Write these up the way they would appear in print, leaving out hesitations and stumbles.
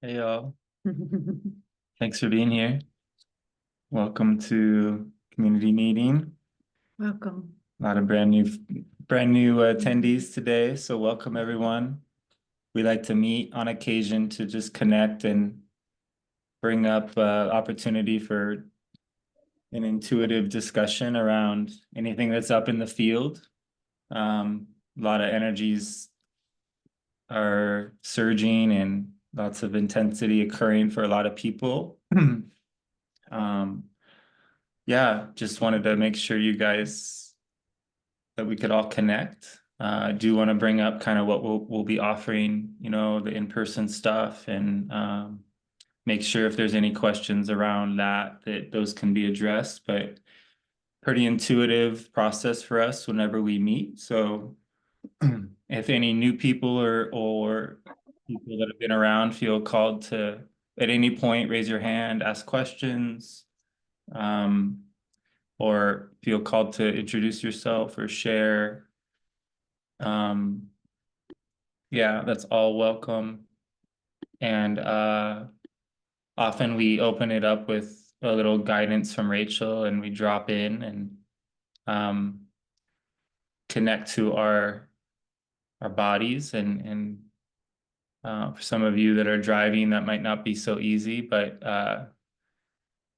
Hey y'all, thanks for being here. Welcome to community meeting. Welcome. A lot of brand new attendees today, so welcome everyone. We like to meet on occasion to just connect and bring up opportunity for an intuitive discussion around anything that's up in the field. A lot of energies are surging and lots of intensity occurring for a lot of people. Um, yeah, just wanted to make sure you guys that we could all connect. I do want to bring up kind of what we'll be offering, the in-person stuff, and make sure if there's any questions around that those can be addressed. But pretty intuitive process for us whenever we meet. So if any new people or people that have been around feel called to at any point raise your hand, ask questions. Um, or feel called to introduce yourself or share. Um, yeah, that's all welcome. And often we open it up with a little guidance from Rachel and we drop in and um, connect to our bodies and for some of you that are driving, that might not be so easy, but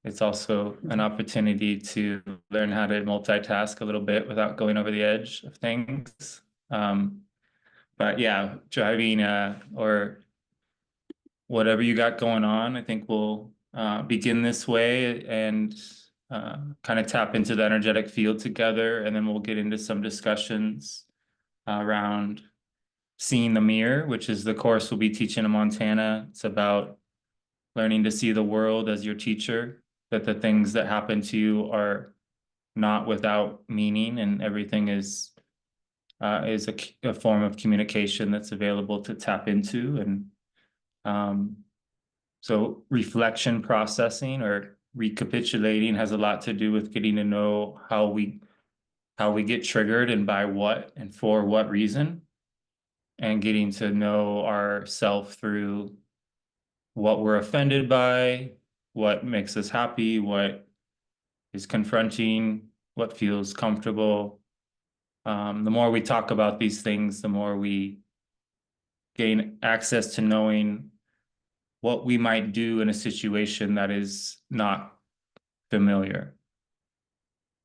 it's also an opportunity to learn how to multitask a little bit without going over the edge of things. But yeah, driving or whatever you got going on, I think we'll begin this way and kind of tap into the energetic field together, and then we'll get into some discussions around seeing the mirror, which is the course we'll be teaching in Montana. It's about learning to see the world as your teacher, that the things that happen to you are not without meaning, and everything is a form of communication that's available to tap into. And so reflection processing or recapitulating has a lot to do with getting to know how we get triggered and by what and for what reason, and getting to know ourself through what we're offended by, what makes us happy, what is confronting, what feels comfortable. The more we talk about these things, the more we gain access to knowing what we might do in a situation that is not familiar,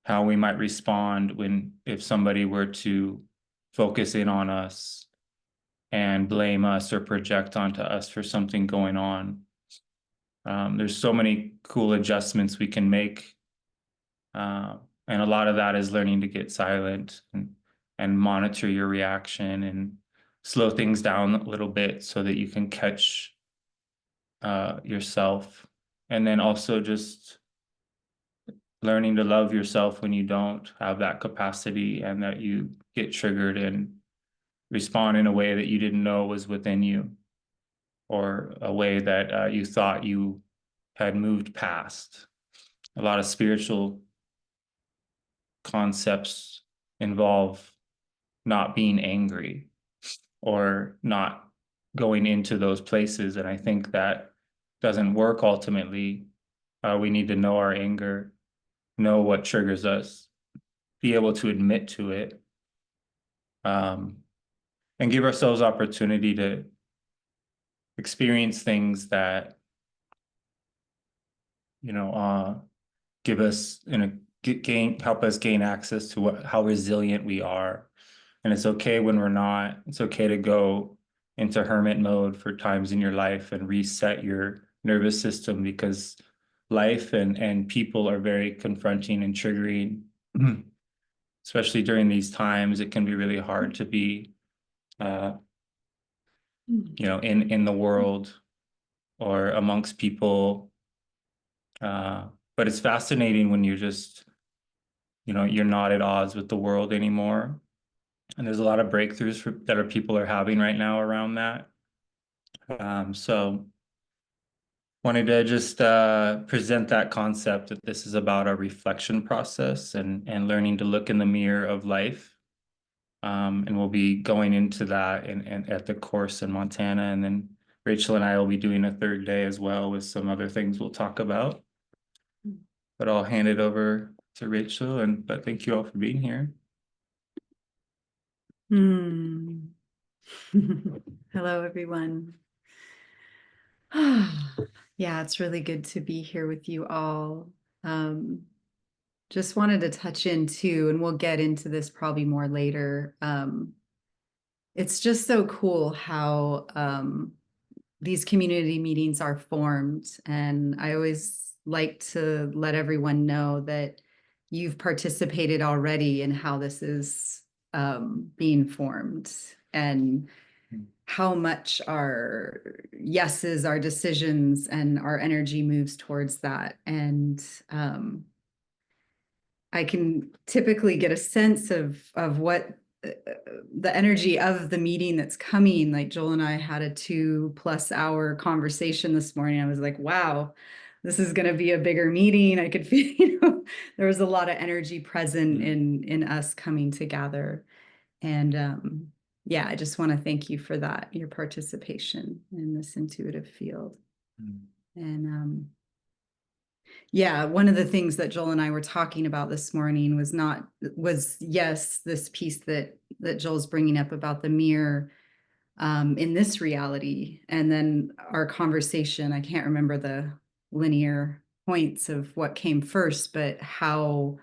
how we might respond if somebody were to focus in on us and blame us or project onto us for something going on. There's so many cool adjustments we can make. And a lot of that is learning to get silent and monitor your reaction and slow things down a little bit so that you can catch yourself. And then also just learning to love yourself when you don't have that capacity and that you get triggered and respond in a way that you didn't know was within you, or a way that you thought you had moved past. A lot of spiritual concepts involve not being angry or not going into those places. And I think that doesn't work ultimately. We need to know our anger, know what triggers us, be able to admit to it, um, and give ourselves opportunity to experience things that, give us help us gain access to how resilient we are. And it's okay when we're not. It's okay to go into hermit mode for times in your life and reset your nervous system, because life and people are very confronting and triggering. Especially during these times, it can be really hard to be, in the world or amongst people. But it's fascinating when you're just, you're not at odds with the world anymore. And there's a lot of breakthroughs that people are having right now around that. So wanted to just present that concept that this is about a reflection process and learning to look in the mirror of life. And we'll be going into that and at the course in Montana, and then Rachel and I will be doing a third day as well with some other things we'll talk about. But I'll hand it over to Rachel, but thank you all for being here. Hello, everyone. Yeah, it's really good to be here with you all. Just wanted to touch in too, and we'll get into this probably more later. It's just so cool how these community meetings are formed. And I always like to let everyone know that you've participated already in how this is being formed, and how much our yeses, our decisions, and our energy moves towards that. And I can typically get a sense of what the energy of the meeting that's coming. Like Joel and I had a 2+ hour conversation this morning. I was like, wow, this is going to be a bigger meeting. I could feel, there was a lot of energy present in us coming together. And yeah, I just want to thank you for that, your participation in this intuitive field. And yeah, one of the things that Joel and I were talking about this morning was yes, this piece that Joel's bringing up about the mirror in this reality, and then our conversation. I can't remember the linear points of what came first, but how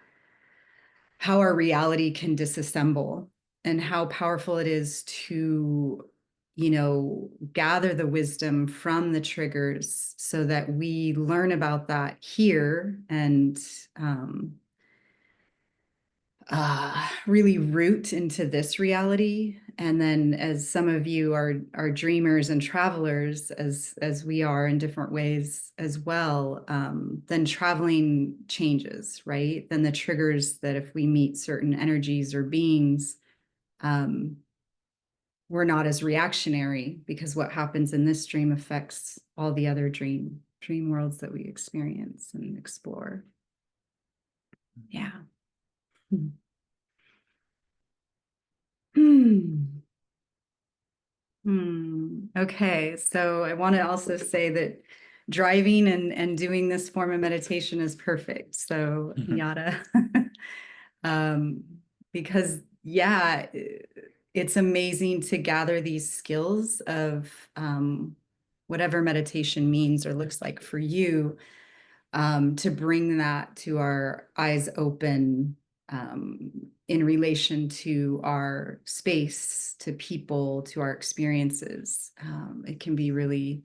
our reality can disassemble, and how powerful it is to gather the wisdom from the triggers so that we learn about that here, and really root into this reality. And then, as some of you are dreamers and travelers, as we are in different ways as well, then traveling changes, right? Then the triggers that if we meet certain energies or beings, we're not as reactionary, because what happens in this dream affects all the other dream worlds that we experience and explore. Yeah. Okay, so I want to also say that driving and doing this form of meditation is perfect. So yada. Because yeah, it's amazing to gather these skills of whatever meditation means or looks like for you, to bring that to our eyes open, in relation to our space, to people, to our experiences. It can be really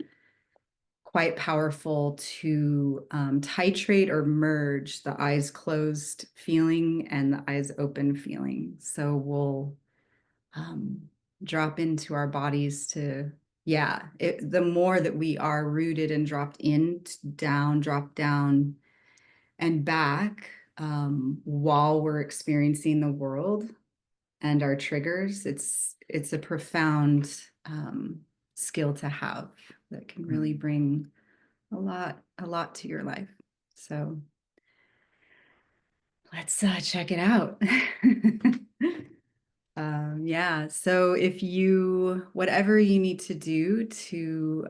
quite powerful to titrate or merge the eyes closed feeling and the eyes open feeling. So we'll drop into our bodies to, yeah, the more that we are rooted and dropped in, drop down and back, while we're experiencing the world and our triggers, it's a profound skill to have that can really bring a lot to your life. So let's check it out. Yeah, so if whatever you need to do to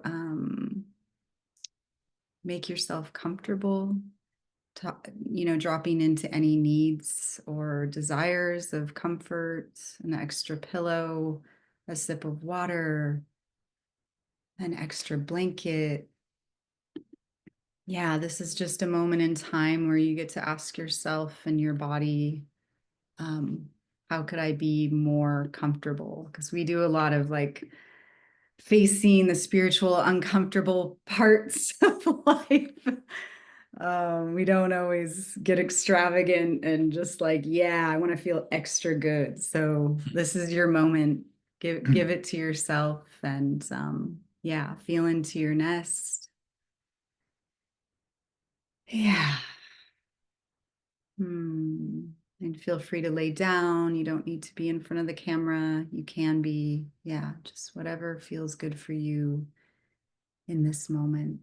make yourself comfortable, dropping into any needs or desires of comfort, an extra pillow, a sip of water, an extra blanket. Yeah, this is just a moment in time where you get to ask yourself and your body, how could I be more comfortable? Because we do a lot of facing the spiritual uncomfortable parts of life. We don't always get extravagant and just yeah, I want to feel extra good. So this is your moment. Give it to yourself, and yeah, feel into your nest. Yeah. And feel free to lay down. You don't need to be in front of the camera. You can be, yeah, just whatever feels good for you in this moment.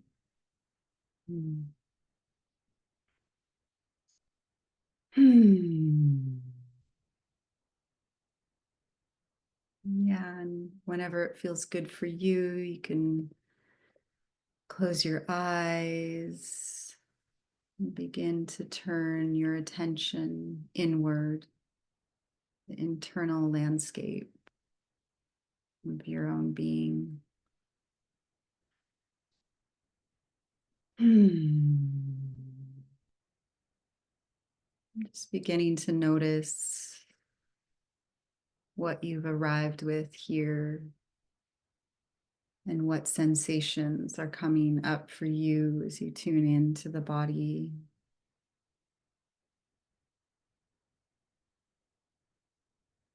Yeah, and whenever it feels good for you, you can close your eyes and begin to turn your attention inward, the internal landscape of your own being. Just beginning to notice what you've arrived with here and what sensations are coming up for you as you tune into the body.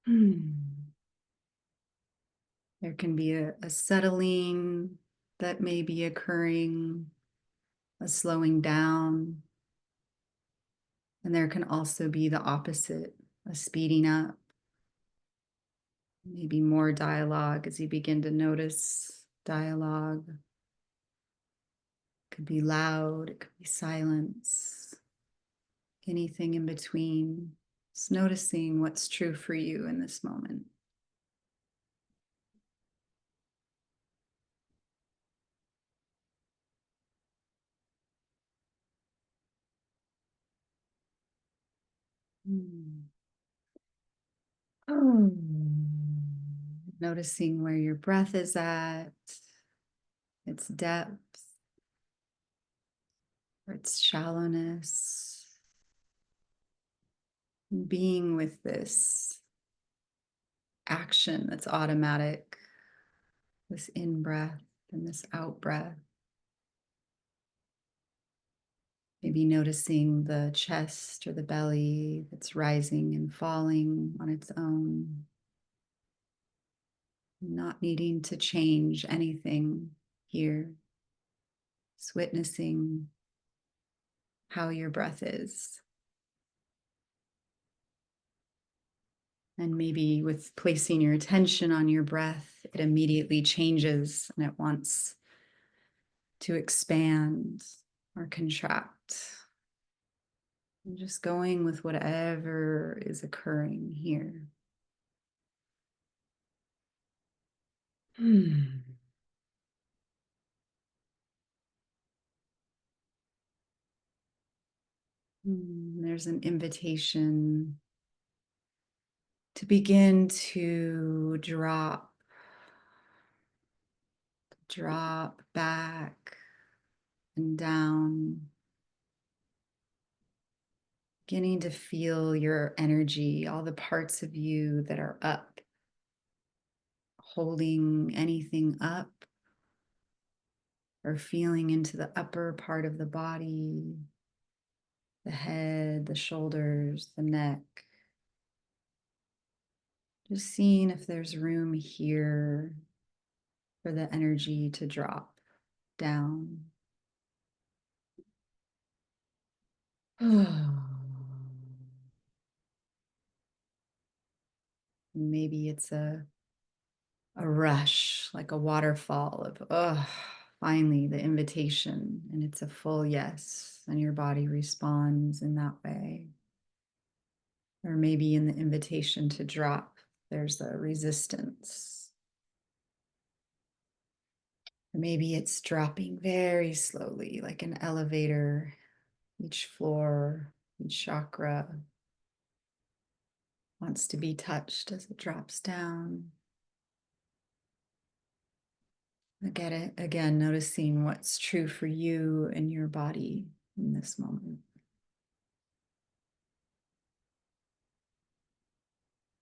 There can be a settling that may be occurring, a slowing down, and there can also be the opposite, a speeding up, maybe more dialogue as you begin to notice dialogue. It could be loud, it could be silence, anything in between. Just noticing what's true for you in this moment. Oh. Noticing where your breath is at, its depth, or its shallowness. Being with this action that's automatic, this in breath and this out breath. Maybe noticing the chest or the belly that's rising and falling on its own. Not needing to change anything here. Just witnessing how your breath is. And maybe with placing your attention on your breath, it immediately changes and it wants to expand or contract. And just going with whatever is occurring here. There's an invitation to begin to drop back and down, beginning to feel your energy, all the parts of you that are up, holding anything up or feeling into the upper part of the body, the head, the shoulders, the neck. Just seeing if there's room here for the energy to drop down. Maybe it's a rush, like a waterfall of, finally the invitation, and it's a full yes, and your body responds in that way. Or maybe in the invitation to drop, there's a resistance. Or maybe it's dropping very slowly, like an elevator, each floor, each chakra wants to be touched as it drops down. Again, noticing what's true for you and your body in this moment.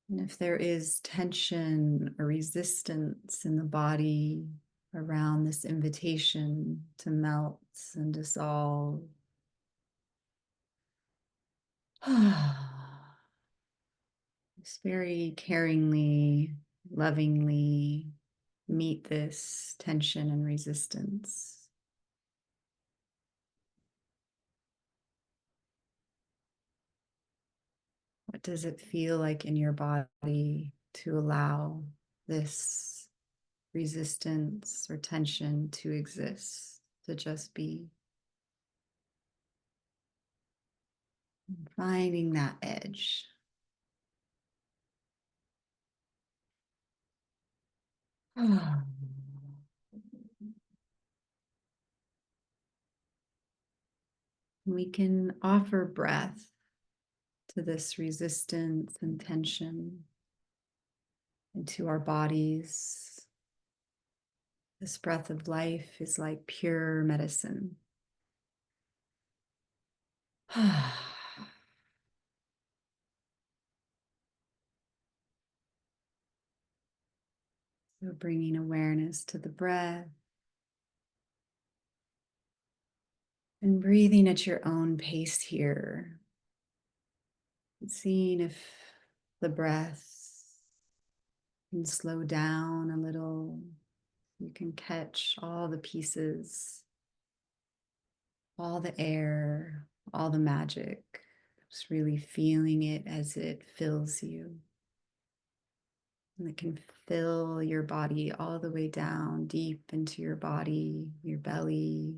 And if there is tension or resistance in the body around this invitation to melt and dissolve, just very caringly, lovingly meet this tension and resistance. What does it feel like in your body to allow this resistance or tension to exist, to just be? Finding that edge. We can offer breath to this resistance and tension into our bodies. This breath of life is like pure medicine. So bringing awareness to the breath and breathing at your own pace here. Seeing if the breath can slow down a little. You can catch all the pieces, all the air, all the magic. Just really feeling it as it fills you. And it can fill your body all the way down, deep into your body, your belly,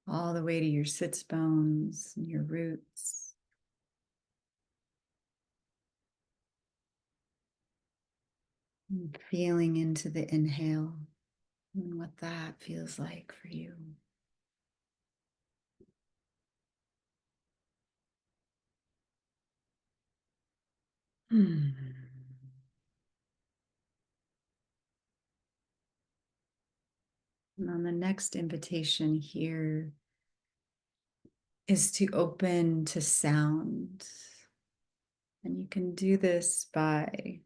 all the way to your sits bones and your roots. And feeling into the inhale and what that feels like for you. And on the next invitation here is to open to sound. And you can do this by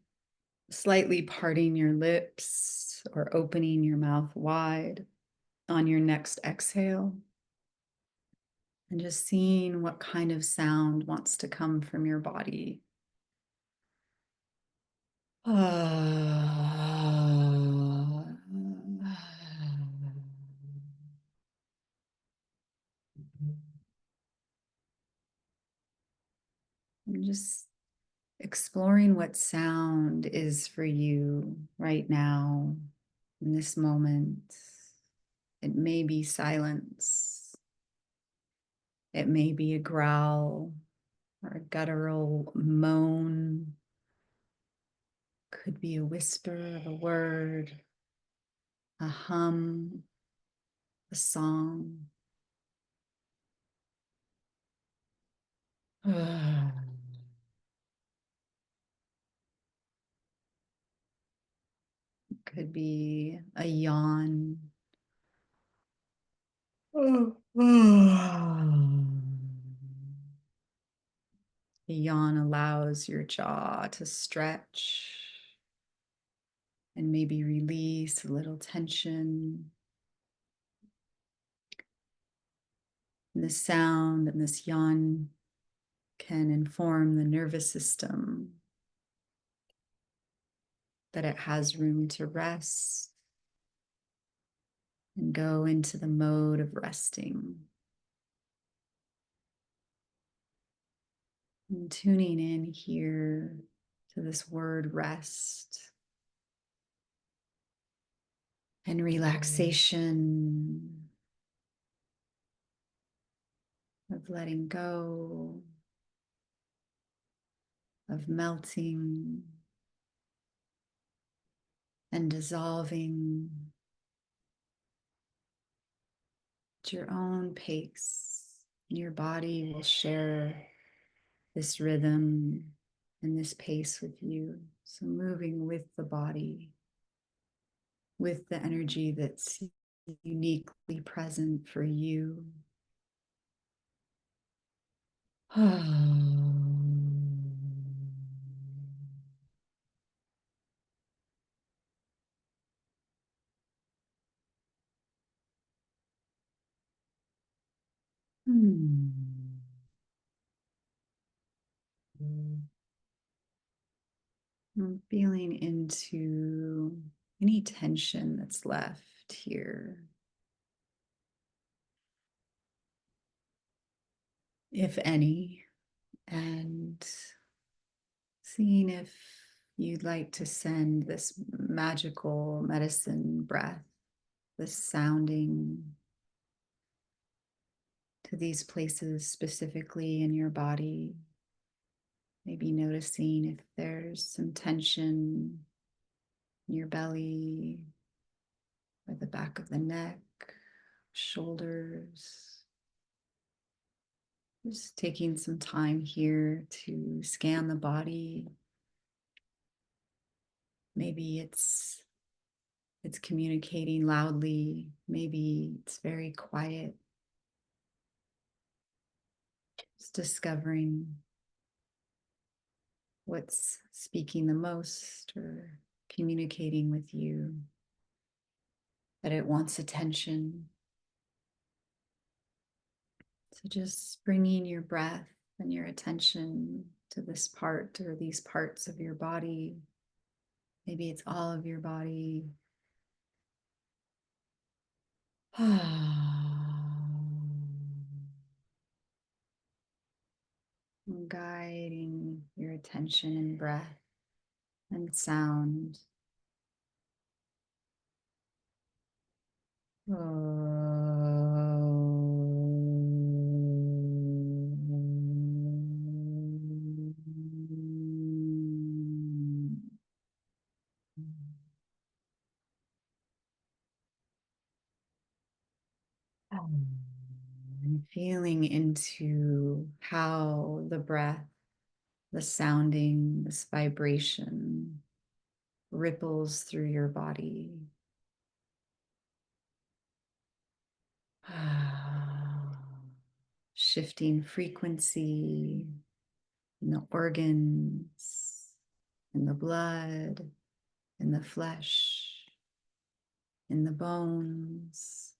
slightly parting your lips or opening your mouth wide on your next exhale. And just seeing what kind of sound wants to come from your body. And just exploring what sound is for you right now in this moment. It may be silence. It may be a growl or a guttural moan. Could be a whisper of a word, a hum, a song. Could be a yawn. A yawn allows your jaw to stretch and maybe release a little tension. And the sound and this yawn can inform the nervous system that it has room to rest and go into the mode of resting. And tuning in here to this word rest and relaxation, of letting go, of melting and dissolving at your own pace. Your body will share this rhythm and this pace with you. So moving with the body, with the energy that's uniquely present for you. I'm feeling into any tension that's left here. If any, and seeing if you'd like to send this magical medicine breath, this sounding to these places specifically in your body. Maybe noticing if there's some tension in your belly or the back of the neck, shoulders. Just taking some time here to scan the body. Maybe it's communicating loudly. Maybe it's very quiet. Just discovering what's speaking the most or communicating with you, that it wants attention. So just bringing your breath and your attention to this part or these parts of your body. Maybe it's all of your body. Guiding your attention and breath and sound. And feeling into how the breath, the sounding, this vibration ripples through your body. Shifting frequency in the organs, in the blood, in the flesh, in the bones.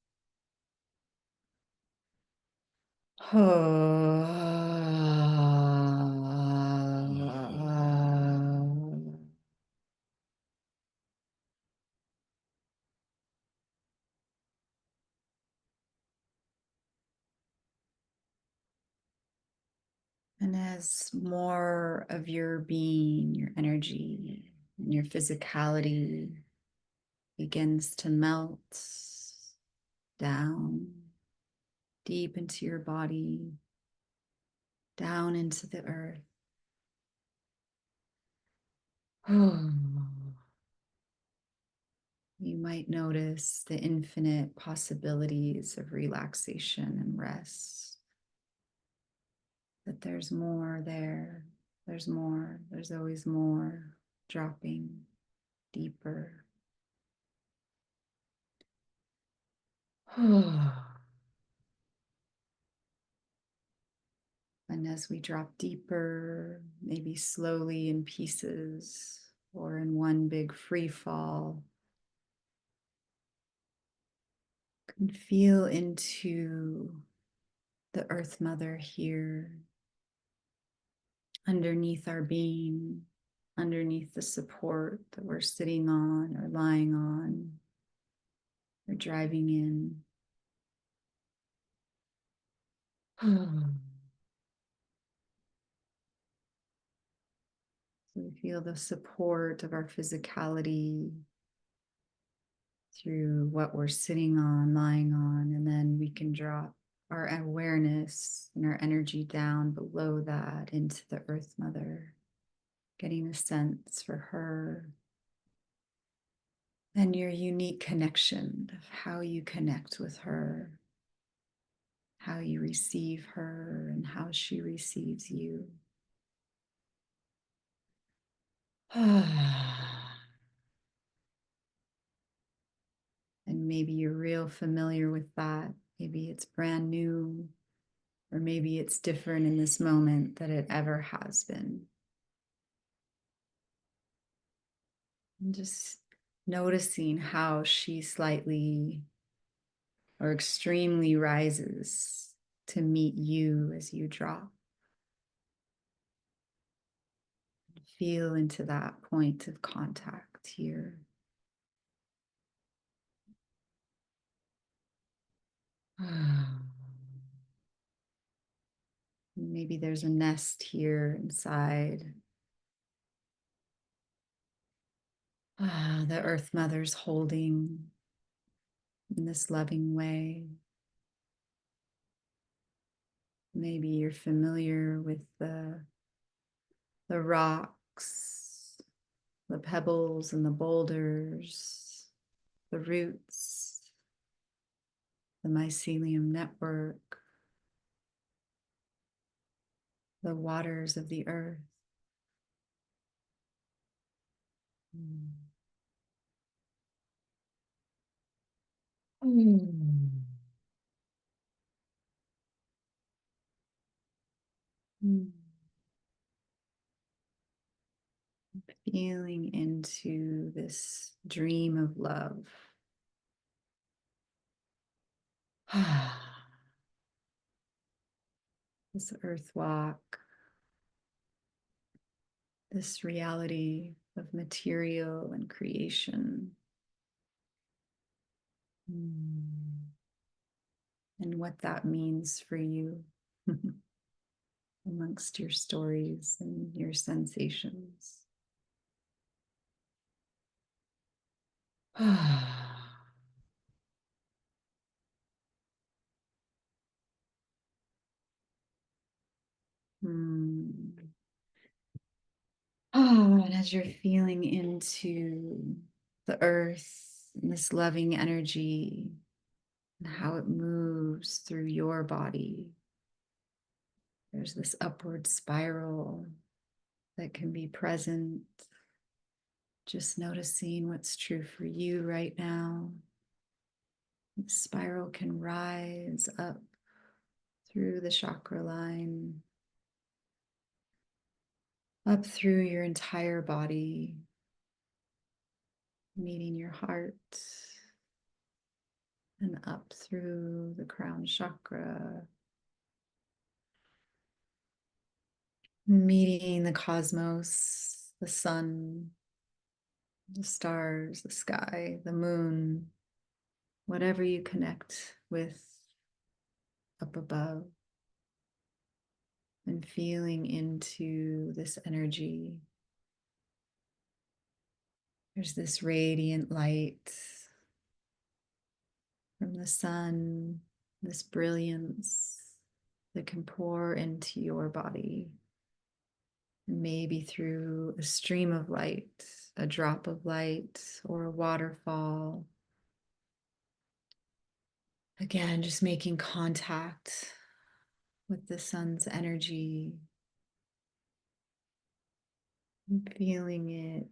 And as more of your being, your energy, and your physicality begins to melt down deep into your body, down into the earth. You might notice the infinite possibilities of relaxation and rest. That there's more there. There's more. There's always more. Dropping deeper. And as we drop deeper, maybe slowly in pieces or in one big free fall, can feel into the Earth Mother here, underneath our being, underneath the support that we're sitting on or lying on or driving in. So we feel the support of our physicality through what we're sitting on, lying on, and then we can drop our awareness and our energy down below that into the Earth Mother, getting a sense for her and your unique connection of how you connect with her, how you receive her, and how she receives you. And maybe you're real familiar with that. Maybe it's brand new, or maybe it's different in this moment than it ever has been. And just noticing how she slightly or extremely rises to meet you as you drop. Feel into that point of contact here. Maybe there's a nest here inside. The Earth Mother's holding in this loving way. Maybe you're familiar with the rocks, the pebbles and the boulders, the roots, the mycelium network. the waters of the earth. Feeling into this dream of love. This earth walk, this reality of material and creation. And what that means for you amongst your stories and your sensations. And as you're feeling into the earth and this loving energy and how it moves through your body, there's this upward spiral that can be present. Just noticing what's true for you right now. The spiral can rise up through the chakra line, up through your entire body, meeting your heart, and up through the crown chakra, meeting the cosmos, the sun, the stars, the sky, the moon, whatever you connect with up above, and feeling into this energy. There's this radiant light from the sun, this brilliance that can pour into your body. And maybe through a stream of light, a drop of light, or a waterfall. Again, just making contact with the sun's energy, and feeling it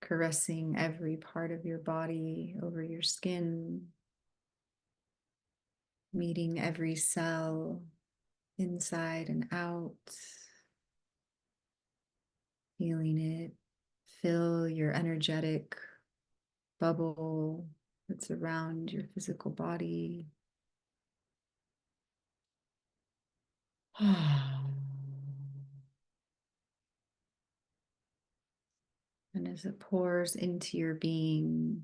caressing every part of your body, over your skin, meeting every cell inside and out, feeling it fill your energetic bubble that's around your physical body. And as it pours into your being,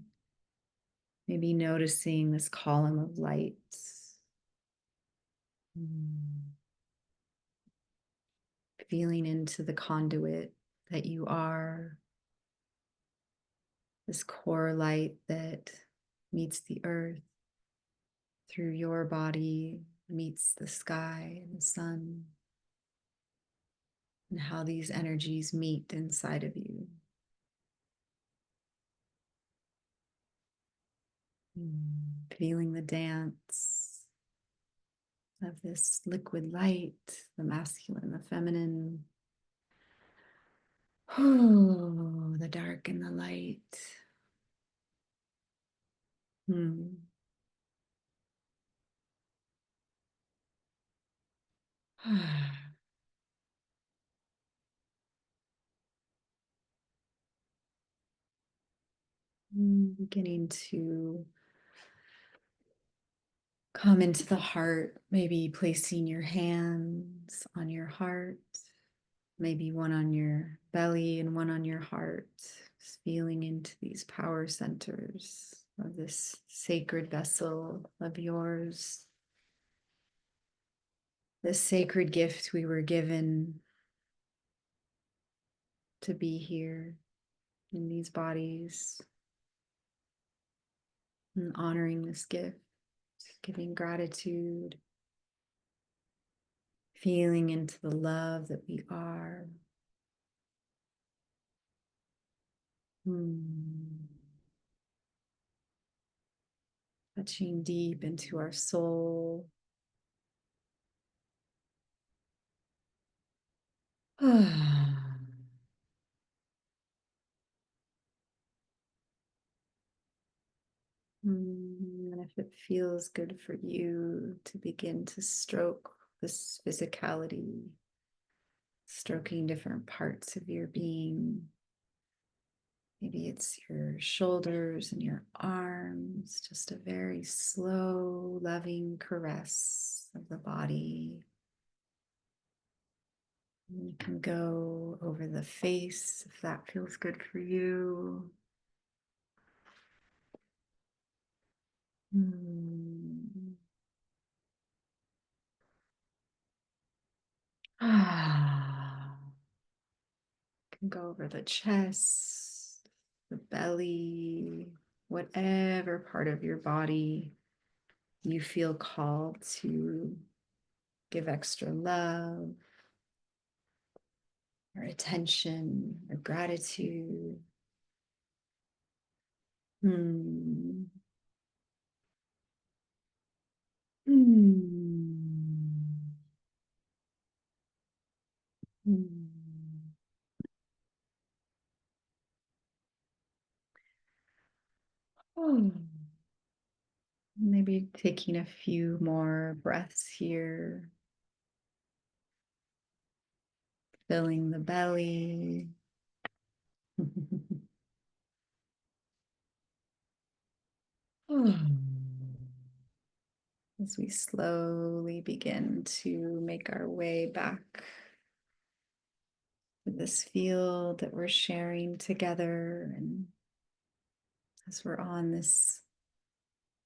maybe noticing this column of light. Feeling into the conduit that you are, this core light that meets the earth through your body, meets the sky and the sun, and how these energies meet inside of you. Feeling the dance of this liquid light, the masculine, the feminine. Oh, the dark and the light. Beginning to come into the heart, maybe placing your hands on your heart, maybe one on your belly and one on your heart, just feeling into these power centers of this sacred vessel of yours, this sacred gift we were given to be here in these bodies, and honoring this gift, giving gratitude, feeling into the love that we are. Touching deep into our soul. And if it feels good for you to begin to stroke this physicality, stroking different parts of your being. Maybe it's your shoulders and your arms, just a very slow, loving caress of the body. You can go over the face if that feels good for you. Can go over the chest, the belly, whatever part of your body you feel called to give extra love or attention or gratitude. Hmm. Hmm. Hmm. Oh. Maybe taking a few more breaths here, filling the belly. As we slowly begin to make our way back to this field that we're sharing together, and as we're on this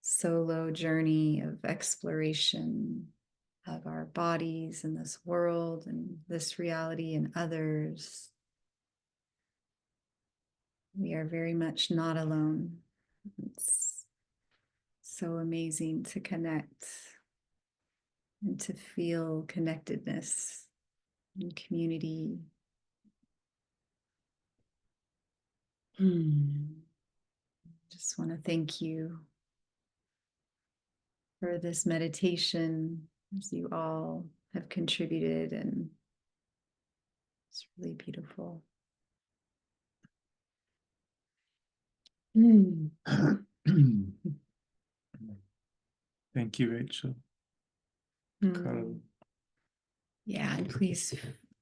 solo journey of exploration of our bodies and this world and this reality and others, we are very much not alone. It's so amazing to connect and to feel connectedness and community. Just want to thank you for this meditation, as you all have contributed, and it's really beautiful. Thank you, Rachel. Yeah, and please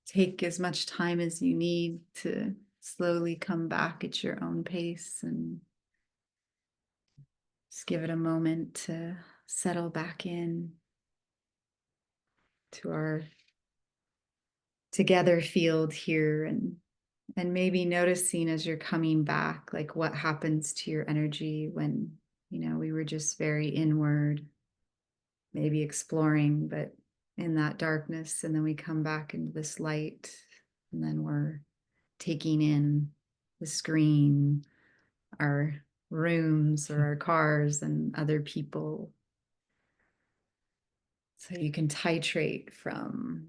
take as much time as you need to slowly come back at your own pace, and just give it a moment to settle back in to our together field here, and maybe noticing as you're coming back, like what happens to your energy when, we were just very inward, maybe exploring, but in that darkness, and then we come back into this light, and then we're taking in the screen, our rooms or our cars and other people. So you can titrate from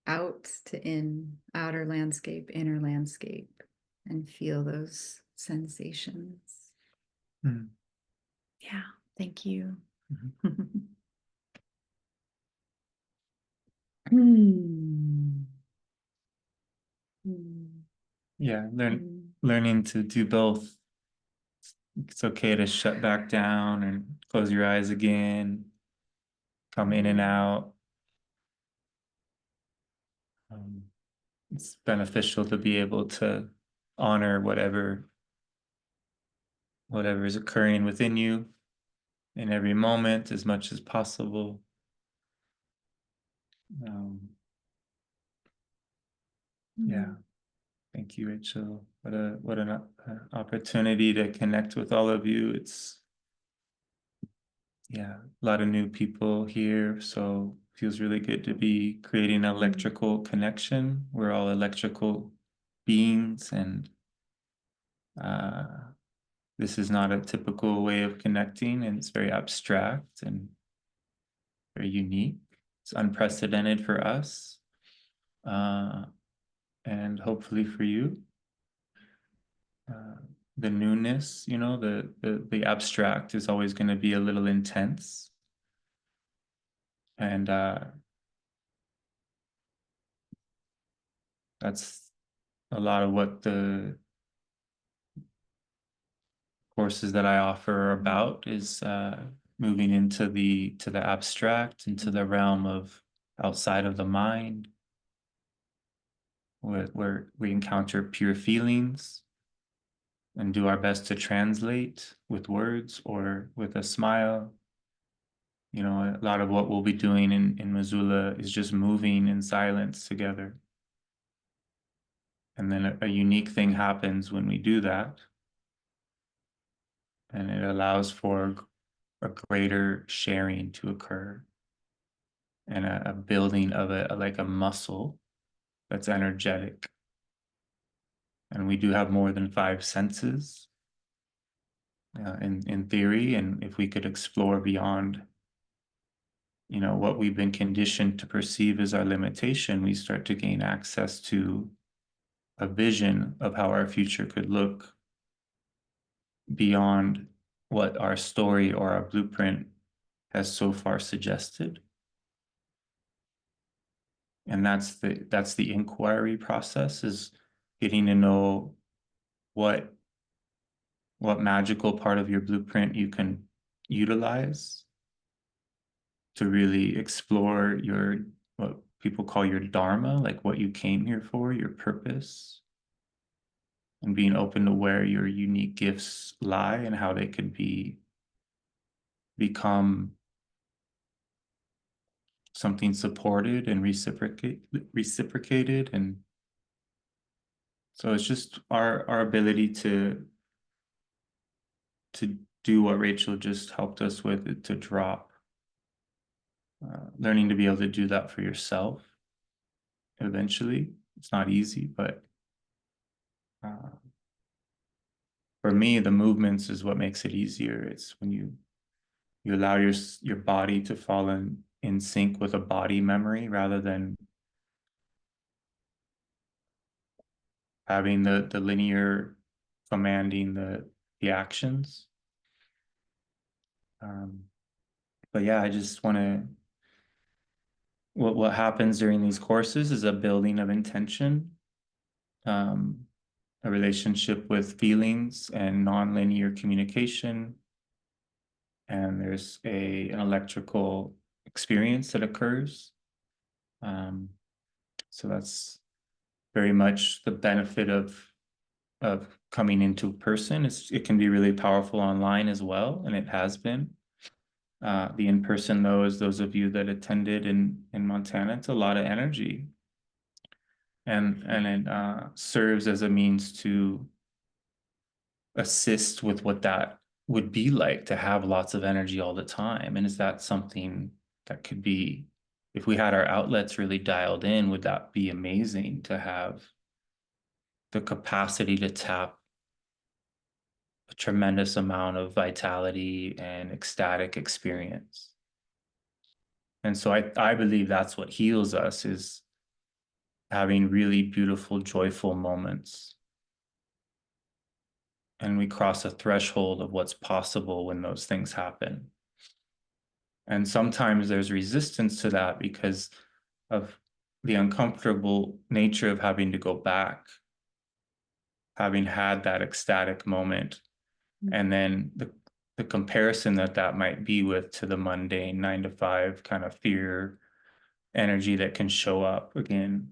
out to in, outer landscape, inner landscape, and feel those sensations. Yeah, thank you. Yeah, learning to do both. It's okay to shut back down and close your eyes again, come in and out. It's beneficial to be able to honor whatever is occurring within you in every moment as much as possible. Yeah, thank you, Rachel. What an opportunity to connect with all of you. It's a lot of new people here, so feels really good to be creating an electrical connection. We're all electrical beings, and this is not a typical way of connecting, and it's very abstract and very unique. It's unprecedented for us, and hopefully for you. The newness, the abstract is always going to be a little intense. And That's a lot of what the courses that I offer are about, is moving into the abstract, into the realm of outside of the mind, where we encounter pure feelings and do our best to translate with words or with a smile. You know, a lot of what we'll be doing in Missoula is just moving in silence together. And then a unique thing happens when we do that. And it allows for a greater sharing to occur, and a building of like a muscle that's energetic. And we do have more than five senses in theory. And if we could explore beyond, you know, what we've been conditioned to perceive as our limitation, we start to gain access to a vision of how our future could look beyond what our story or our blueprint has so far suggested. And that's the inquiry process, is getting to know what magical part of your blueprint you can utilize to really explore your, what people call your dharma, like what you came here for, your purpose, and being open to where your unique gifts lie and how they could become something supported and reciprocated. And so it's just our ability to do what Rachel just helped us with, to drop, learning to be able to do that for yourself eventually. It's not easy, but for me, the movements is what makes it easier. It's when you allow your body to fall in sync with a body memory, rather than having the linear commanding the actions. But yeah, I just want to, what happens during these courses is a building of intention, a relationship with feelings and nonlinear communication. And there's an electrical experience that occurs. So that's very much the benefit of coming into person. It can be really powerful online as well, and it has been. The in-person, though, is those of you that attended in Montana, it's a lot of energy. And it serves as a means to assist with what that would be like, to have lots of energy all the time. And is that something that could be, if we had our outlets really dialed in, would that be amazing to have the capacity to tap a tremendous amount of vitality and ecstatic experience? And so I believe that's what heals us, is having really beautiful, joyful moments. And we cross a threshold of what's possible when those things happen. And sometimes there's resistance to that because of the uncomfortable nature of having to go back, having had that ecstatic moment, and then the comparison that might be with to the mundane 9 to 5 kind of fear energy that can show up again.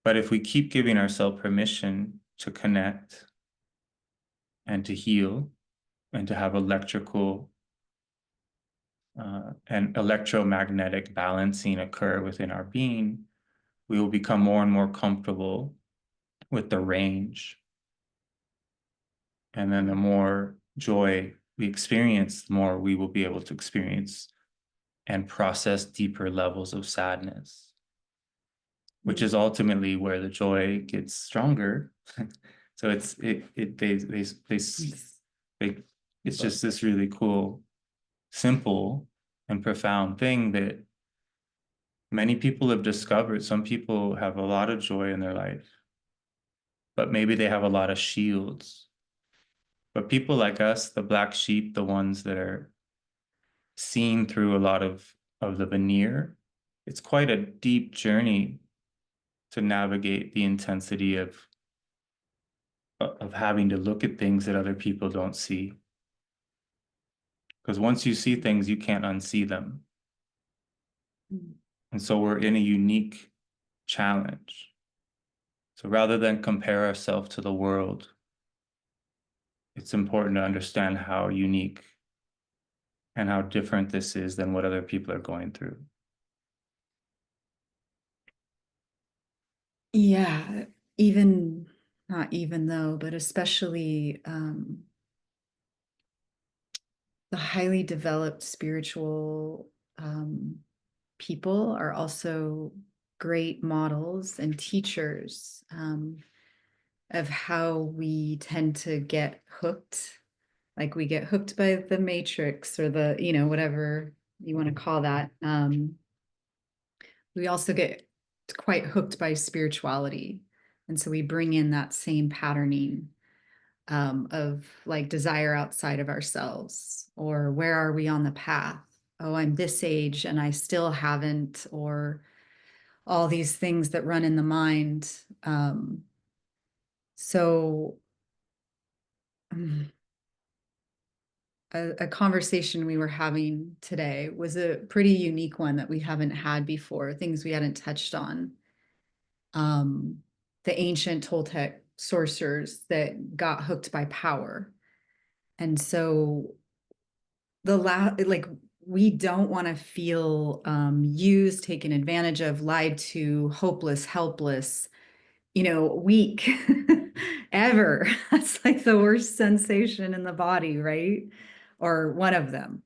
But if we keep giving ourselves permission to connect and to heal and to have electrical and electromagnetic balancing occur within our being, we will become more and more comfortable with the range. And then the more joy we experience, the more we will be able to experience and process deeper levels of sadness, which is ultimately where the joy gets stronger. So it's just this really cool, simple and profound thing that many people have discovered. Some people have a lot of joy in their life, but maybe they have a lot of shields. But people like us, the black sheep, the ones that are seen through a lot of the veneer, it's quite a deep journey to navigate the intensity of having to look at things that other people don't see. Because once you see things, you can't unsee them. And so we're in a unique challenge. So rather than compare ourselves to the world, it's important to understand how unique and how different this is than what other people are going through. Yeah, even not even though, but especially the highly developed spiritual people are also great models and teachers of how we tend to get hooked. Like we get hooked by the matrix or the, whatever you want to call that. We also get quite hooked by spirituality. And so we bring in that same patterning of like desire outside of ourselves, or where are we on the path? Oh, I'm this age and I still haven't, or all these things that run in the mind. So a conversation we were having today was a pretty unique one that we haven't had before, things we hadn't touched on. The ancient Toltec sorcerers that got hooked by power. And so like we don't want to feel used, taken advantage of, lied to, hopeless, helpless, weak ever. That's like the worst sensation in the body, right? Or one of them.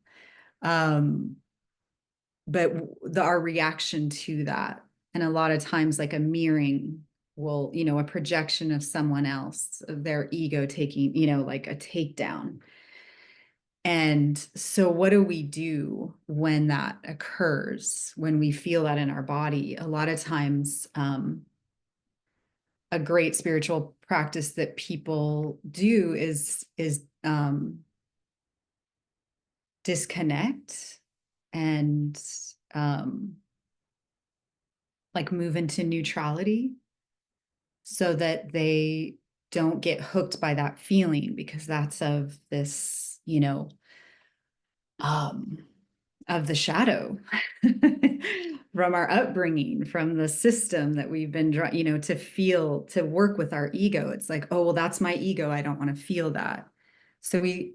But our reaction to that, and a lot of times like a mirroring will, a projection of someone else, of their ego taking, like a takedown. And so what do we do when that occurs, when we feel that in our body? A lot of times, a great spiritual practice that people do is disconnect and like move into neutrality so that they don't get hooked by that feeling, because that's of this, of the shadow from our upbringing, from the system that we've been, to feel, to work with our ego. It's like, oh, well, that's my ego. I don't want to feel that. So we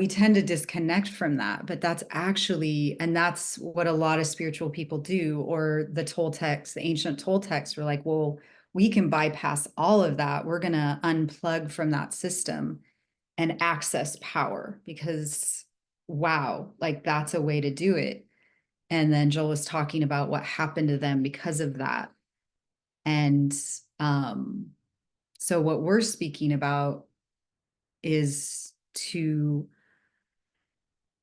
tend to disconnect from that, but that's actually, and that's what a lot of spiritual people do, or the Toltecs, the ancient Toltecs were like, well, we can bypass all of that. We're going to unplug from that system and access power, because wow, like that's a way to do it. And then Joel was talking about what happened to them because of that. And so what we're speaking about is to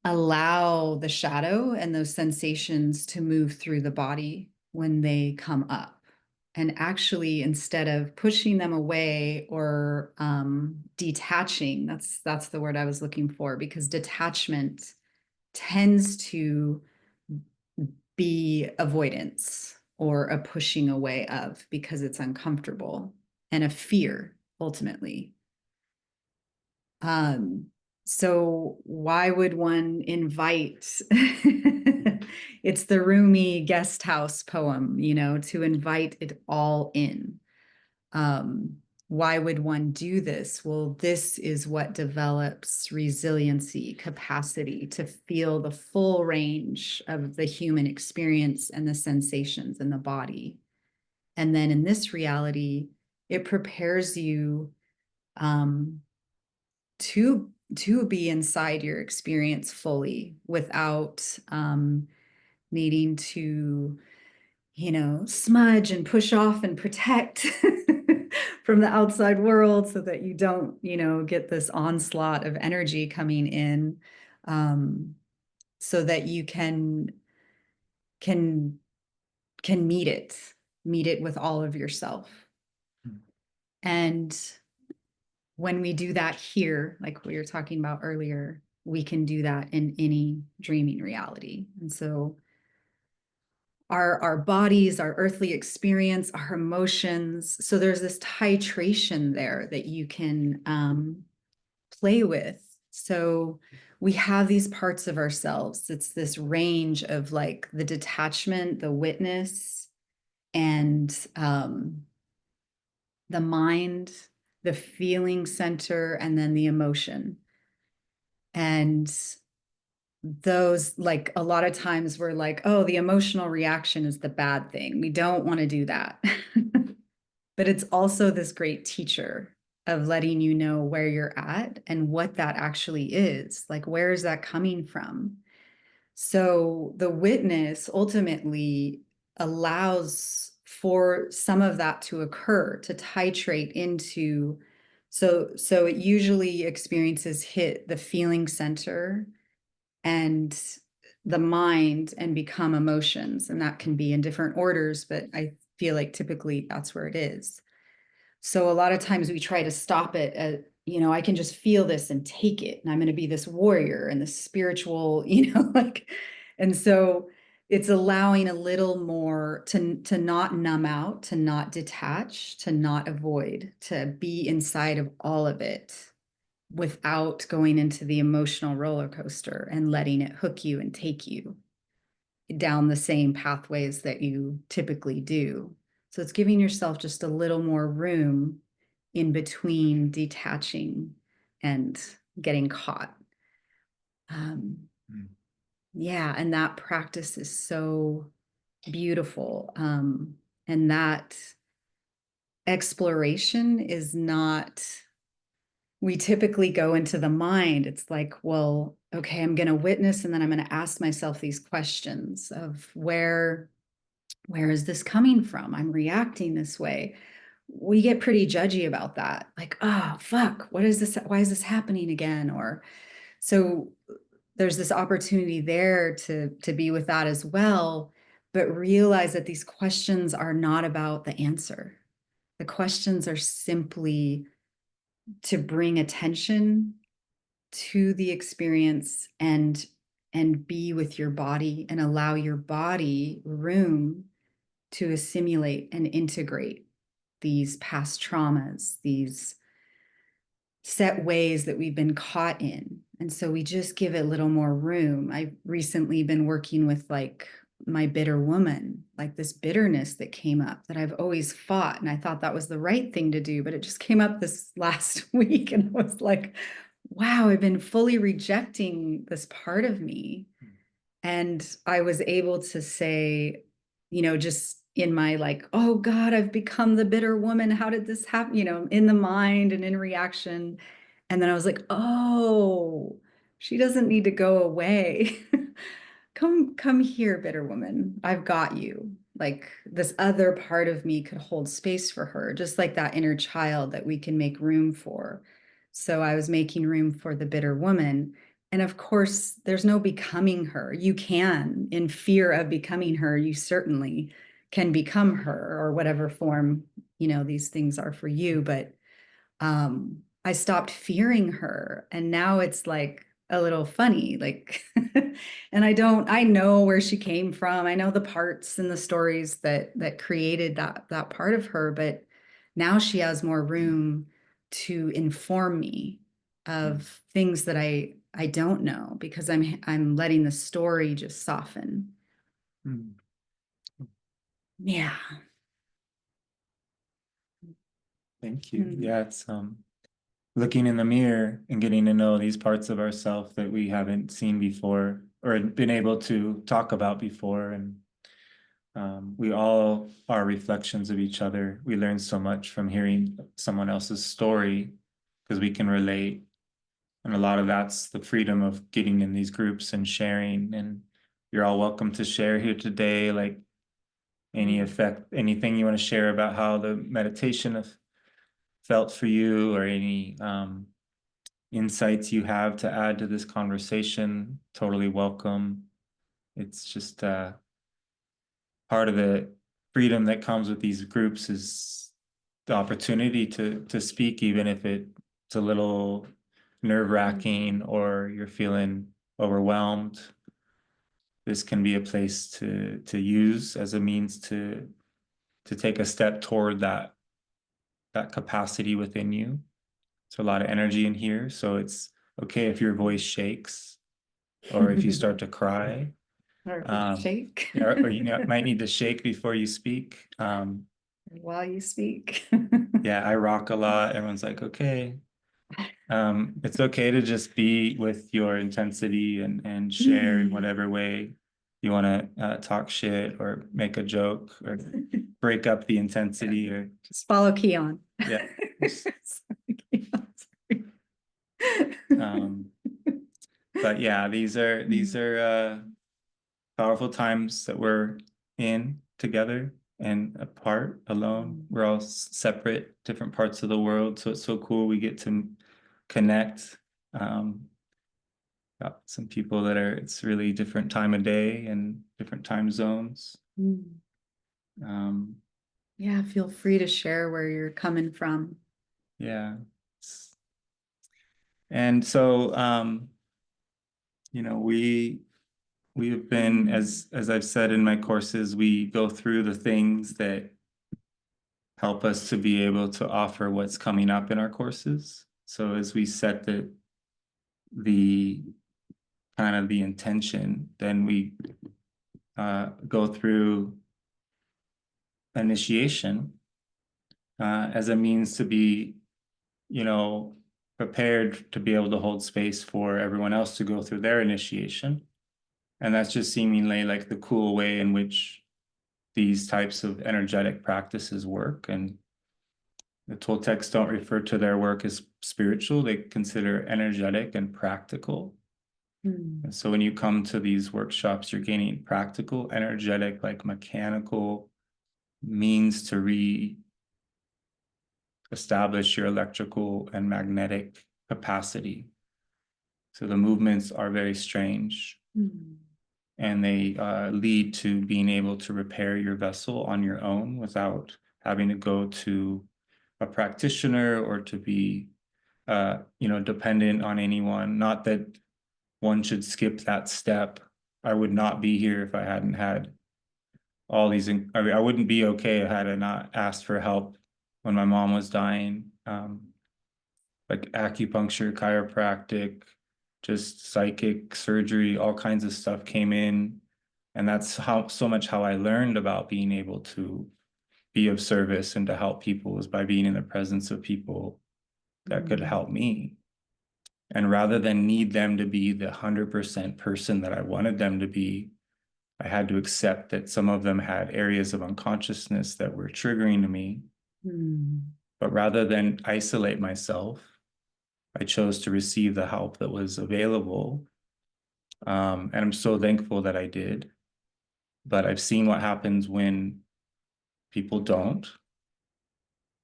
allow the shadow and those sensations to move through the body when they come up. And actually, instead of pushing them away or detaching, that's the word I was looking for, because detachment tends to be avoidance or a pushing away of, because it's uncomfortable, and a fear ultimately. So why would one invite it's the Rumi guest house poem, to invite it all in. Why would one do this? Well, this is what develops resiliency, capacity to feel the full range of the human experience and the sensations in the body. And then in this reality, it prepares you to be inside your experience fully without needing to, smudge and push off and protect from the outside world, so that you don't, get this onslaught of energy coming in, so that you can meet it with all of yourself. And when we do that here, like we were talking about earlier, we can do that in any dreaming reality. And so our bodies, our earthly experience, our emotions. So there's this titration there that you can play with. So we have these parts of ourselves. It's this range of like the detachment, the witness, and the mind, the feeling center, and then the emotion. And those, like, a lot of times we're like, oh, the emotional reaction is the bad thing. We don't want to do that. But it's also this great teacher of letting you know where you're at and what that actually is. Like, where is that coming from? So the witness ultimately allows for some of that to occur, to titrate into. So it usually experiences hit the feeling center and the mind and become emotions. And that can be in different orders, but I feel like typically that's where it is. So a lot of times we try to stop it at, I can just feel this and take it, and I'm going to be this warrior and this spiritual, like, and so it's allowing a little more to not numb out, to not detach, to not avoid, to be inside of all of it without going into the emotional roller coaster and letting it hook you and take you down the same pathways that you typically do. So it's giving yourself just a little more room in between detaching and getting caught. Yeah, and that practice is so beautiful. And that exploration is not, we typically go into the mind. It's like, well, okay, I'm going to witness, and then I'm going to ask myself these questions of where is this coming from? I'm reacting this way. We get pretty judgy about that. Like, oh, fuck, what is this? Why is this happening again? Or so there's this opportunity there to be with that as well, but realize that these questions are not about the answer. The questions are simply to bring attention to the experience and be with your body and allow your body room to assimilate and integrate these past traumas, these set ways that we've been caught in. And so we just give it a little more room. I've recently been working with like my bitter woman, like this bitterness that came up that I've always fought. And I thought that was the right thing to do, but it just came up this last week. And I was like, wow, I've been fully rejecting this part of me. And I was able to say, just in my like, oh God, I've become the bitter woman. How did this happen? In the mind and in reaction. And then I was like, oh, she doesn't need to go away. Come here, bitter woman. I've got you. Like this other part of me could hold space for her, just like that inner child that we can make room for. So I was making room for the bitter woman. And of course, there's no becoming her. You can, in fear of becoming her, you certainly can become her or whatever form, these things are for you. But I stopped fearing her. And now it's like a little funny, like, and I know where she came from. I know the parts and the stories that created that part of her, but now she has more room to inform me of things that I don't know because I'm letting the story just soften. Yeah. Thank you. Yeah, it's looking in the mirror and getting to know these parts of ourselves that we haven't seen before or been able to talk about before. And we all are reflections of each other. We learn so much from hearing someone else's story because we can relate. And a lot of that's the freedom of getting in these groups and sharing. And you're all welcome to share here today, like anything you want to share about how the meditation felt for you or any insights you have to add to this conversation, totally welcome. It's just part of the freedom that comes with these groups is the opportunity to speak, even if it's a little nerve-wracking or you're feeling overwhelmed. this can be a place to use as a means to take a step toward that capacity within you. So a lot of energy in here. So it's okay if your voice shakes or if you start to cry. Or shake. or you might need to shake before you speak. While you speak. Yeah, I rock a lot. Everyone's like, okay. It's okay to just be with your intensity and share in whatever way you want to talk shit or make a joke or break up the intensity or Just follow Keon. yeah. But yeah, these are powerful times that we're in together and apart, alone. We're all separate, different parts of the world. So it's so cool we get to connect. Got some people that it's really different time of day and different time zones. Yeah, feel free to share where you're coming from. Yeah. And so, we have been, as I've said in my courses, we go through the things that help us to be able to offer what's coming up in our courses. So as we set the kind of the intention, then we go through initiation as a means to be, prepared to be able to hold space for everyone else to go through their initiation. And that's just seemingly like the cool way in which these types of energetic practices work. And the Toltecs don't refer to their work as spiritual, they consider energetic and practical. And so when you come to these workshops, you're gaining practical, energetic, like mechanical means to re-establish your electrical and magnetic capacity. So the movements are very strange. And they lead to being able to repair your vessel on your own without having to go to a practitioner or to be, dependent on anyone. Not that one should skip that step. I would not be here if I hadn't had all these. I wouldn't be okay had I not asked for help when my mom was dying. Like acupuncture, chiropractic, just psychic surgery, all kinds of stuff came in. And that's so much how I learned about being able to be of service and to help people, is by being in the presence of people that could help me. And rather than need them to be the 100% person that I wanted them to be, I had to accept that some of them had areas of unconsciousness that were triggering to me. But rather than isolate myself, I chose to receive the help that was available. And I'm so thankful that I did. But I've seen what happens when people don't,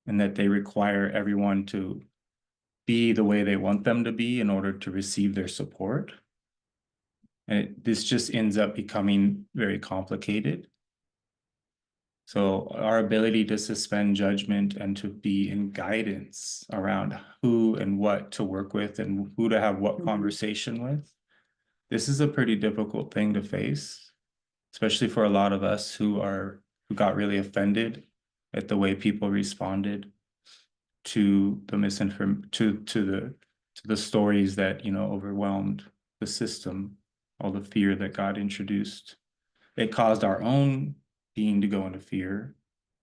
and that they require everyone to be the way they want them to be in order to receive their support. And this just ends up becoming very complicated. So our ability to suspend judgment and to be in guidance around who and what to work with and who to have what conversation with, this is a pretty difficult thing to face, especially for a lot of us who got really offended at the way people responded to the to the stories that, overwhelmed the system, all the fear that God introduced. It caused our own being to go into fear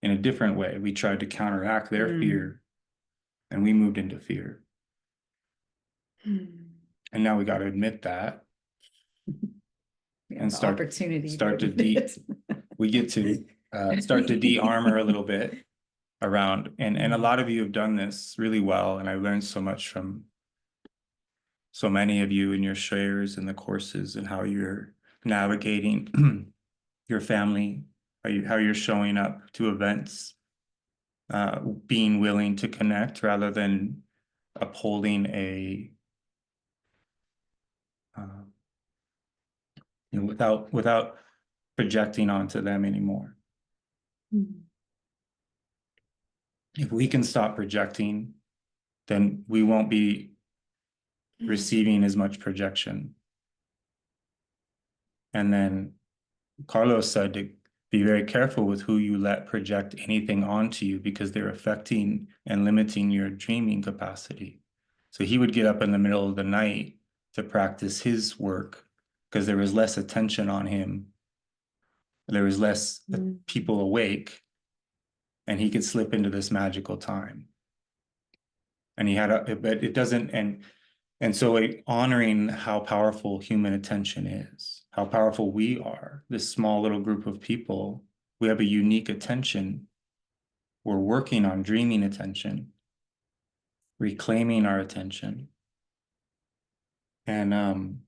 in a different way. We tried to counteract their fear, and we moved into fear. And now we got to admit that and start to we get to start to de-armor a little bit around. And a lot of you have done this really well, and I learned so much from so many of you in your shares and the courses and how you're navigating your family, how you're showing up to events, being willing to connect rather than upholding without projecting onto them anymore. If we can stop projecting, then we won't be receiving as much projection. And then Carlos said to be very careful with who you let project anything onto you because they're affecting and limiting your dreaming capacity. So he would get up in the middle of the night to practice his work because there was less attention on him. There was less people awake, and he could slip into this magical time. And he had but it doesn't, and so honoring how powerful human attention is, how powerful we are, this small little group of people, we have a unique attention. We're working on dreaming attention, reclaiming our attention. And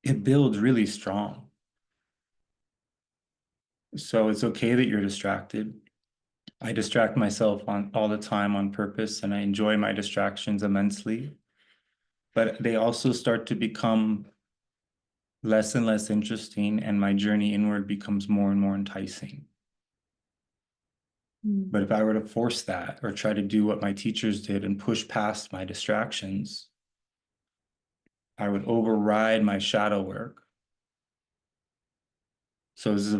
it builds really strong. So it's okay that you're distracted. I distract myself all the time on purpose, and I enjoy my distractions immensely. But they also start to become less and less interesting, and my journey inward becomes more and more enticing. But if I were to force that or try to do what my teachers did and push past my distractions, I would override my shadow work. So this is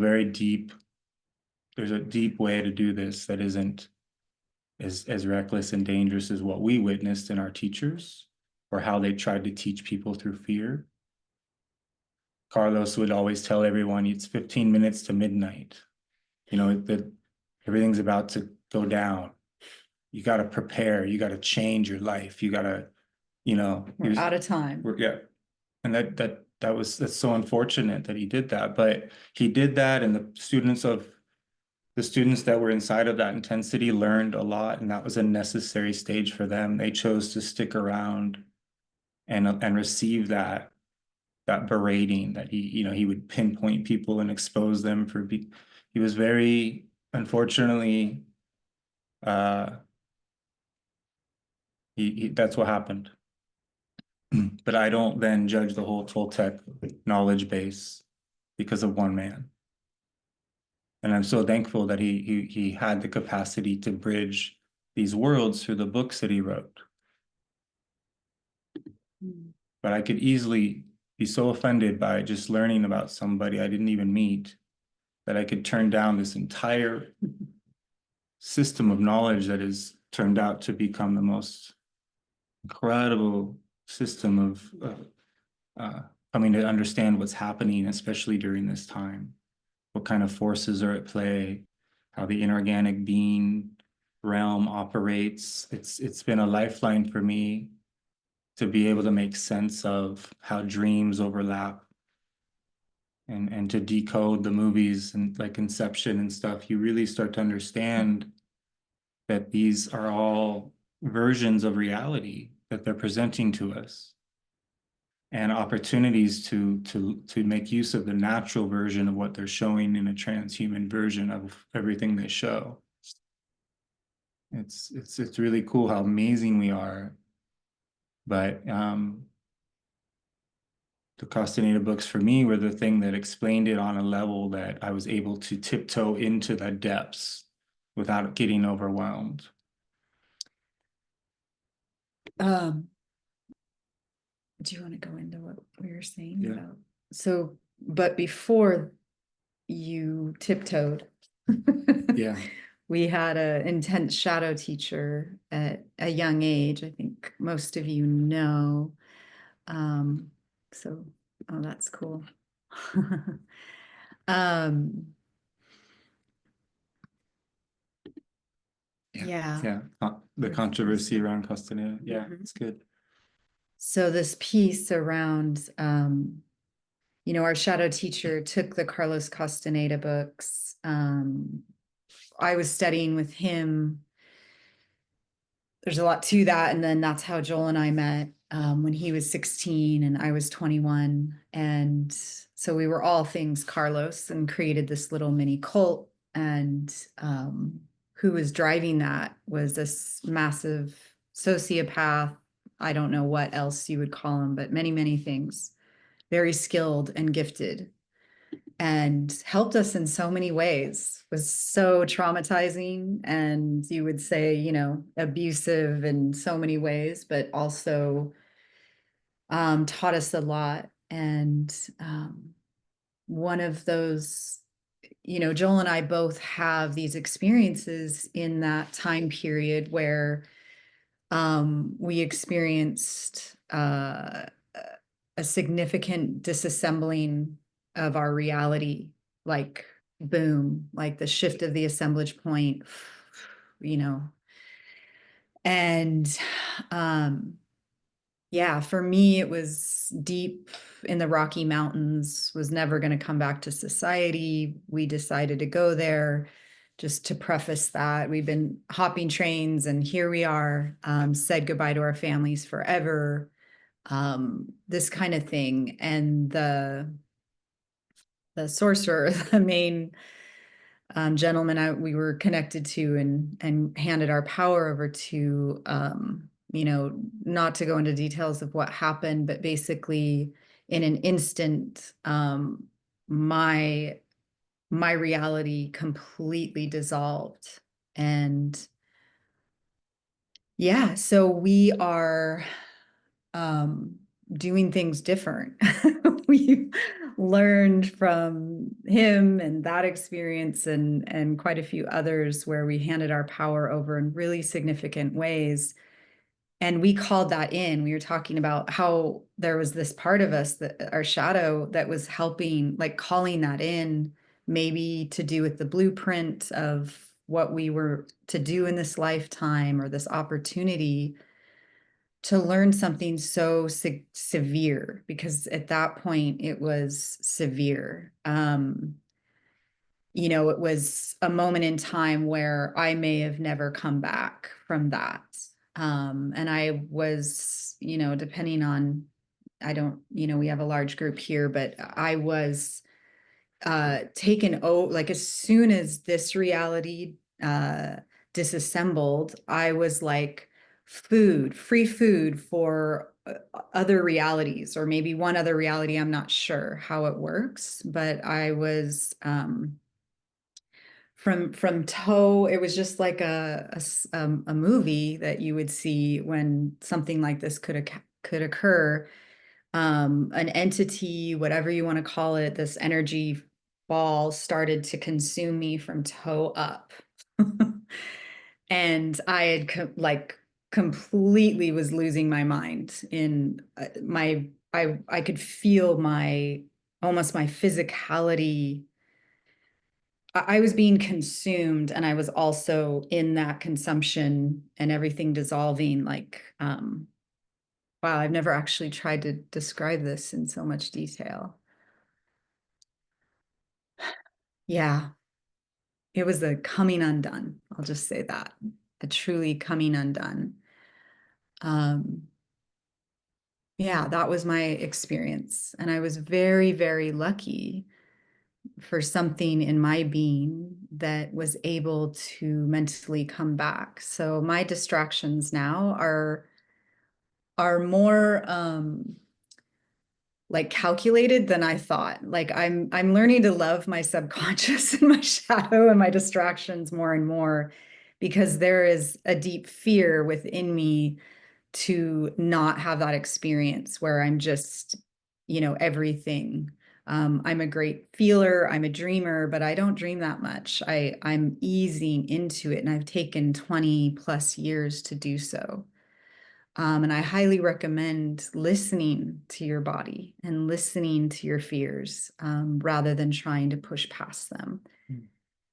there's a deep way to do this that isn't as reckless and dangerous as what we witnessed in our teachers or how they tried to teach people through fear. Carlos would always tell everyone it's 15 minutes to midnight. You know, that everything's about to go down. You got to prepare. You got to change your life. You got to, we're out of time. Yeah. And that's so unfortunate that he did that. But he did that, and the students that were inside of that intensity learned a lot, and that was a necessary stage for them. They chose to stick around and receive that berating that he would pinpoint people and expose them for he was very, unfortunately, that's what happened. But I don't then judge the whole Toltec knowledge base because of one man. And I'm so thankful that he had the capacity to bridge these worlds through the books that he wrote. But I could easily be so offended by just learning about somebody I didn't even meet that I could turn down this entire system of knowledge that has turned out to become the most incredible system of coming to understand what's happening, especially during this time. What kind of forces are at play, how the inorganic being realm operates. It's been a lifeline for me to be able to make sense of how dreams overlap and to decode the movies and like Inception and stuff. You really start to understand that these are all versions of reality that they're presenting to us, and opportunities to make use of the natural version of what they're showing in a transhuman version of everything they show. It's really cool how amazing we are. But the Castaneda books for me were the thing that explained it on a level that I was able to tiptoe into the depths without getting overwhelmed. Do you want to go into what we were saying Yeah. about? So, but before you tiptoed, Yeah. we had an intense shadow teacher at a young age. I think most of you know. So, oh, that's cool. Yeah. The controversy around Castaneda. Yeah, it's good. So this piece around, our shadow teacher took the Carlos Castaneda books. I was studying with him. There's a lot to that. And then that's how Joel and I met when he was 16 and I was 21. And so we were all things Carlos and created this little mini cult. And who was driving that was this massive sociopath. I don't know what else you would call him, but many, many things. Very skilled and gifted, and helped us in so many ways. Was so traumatizing, and you would say, abusive in so many ways, but also taught us a lot. And one of those, Joel and I both have these experiences in that time period where we experienced a significant disassembling of our reality, like boom, like the shift of the assemblage point, and yeah, for me, it was deep in the Rocky Mountains, was never going to come back to society. We decided to go there. Just to preface that, we've been hopping trains and here we are, said goodbye to our families forever, this kind of thing. And the sorcerer, the main gentleman we were connected to and handed our power over to, not to go into details of what happened, but basically in an instant, my reality completely dissolved. And yeah, so we are doing things different. We learned from him and that experience and quite a few others where we handed our power over in really significant ways. And we called that in. We were talking about how there was this part of us, that our shadow, that was helping, like calling that in, maybe to do with the blueprint of what we were to do in this lifetime or this opportunity to learn something so severe, because at that point it was severe. It was a moment in time where I may have never come back from that. And I was, depending on, I don't, we have a large group here, but I was taken over, like as soon as this reality disassembled, I was like free food for other realities, or maybe one other reality. I'm not sure how it works, but I was from toe. It was just like a movie that you would see when something like this could occur. An entity, whatever you want to call it, this energy ball started to consume me from toe up. And I had completely was losing my mind in I could feel almost my physicality. I was being consumed, and I was also in that consumption and everything dissolving. Wow, I've never actually tried to describe this in so much detail. Yeah, it was a coming undone. I'll just say that. A truly coming undone. Yeah, that was my experience. And I was very, very lucky for something in my being that was able to mentally come back. So my distractions now are more like calculated than I thought. Like I'm learning to love my subconscious and my shadow and my distractions more and more, because there is a deep fear within me to not have that experience where I'm just, everything. I'm a great feeler, I'm a dreamer, but I don't dream that much. I'm easing into it, and I've taken 20 plus years to do so. And I highly recommend listening to your body and listening to your fears, rather than trying to push past them,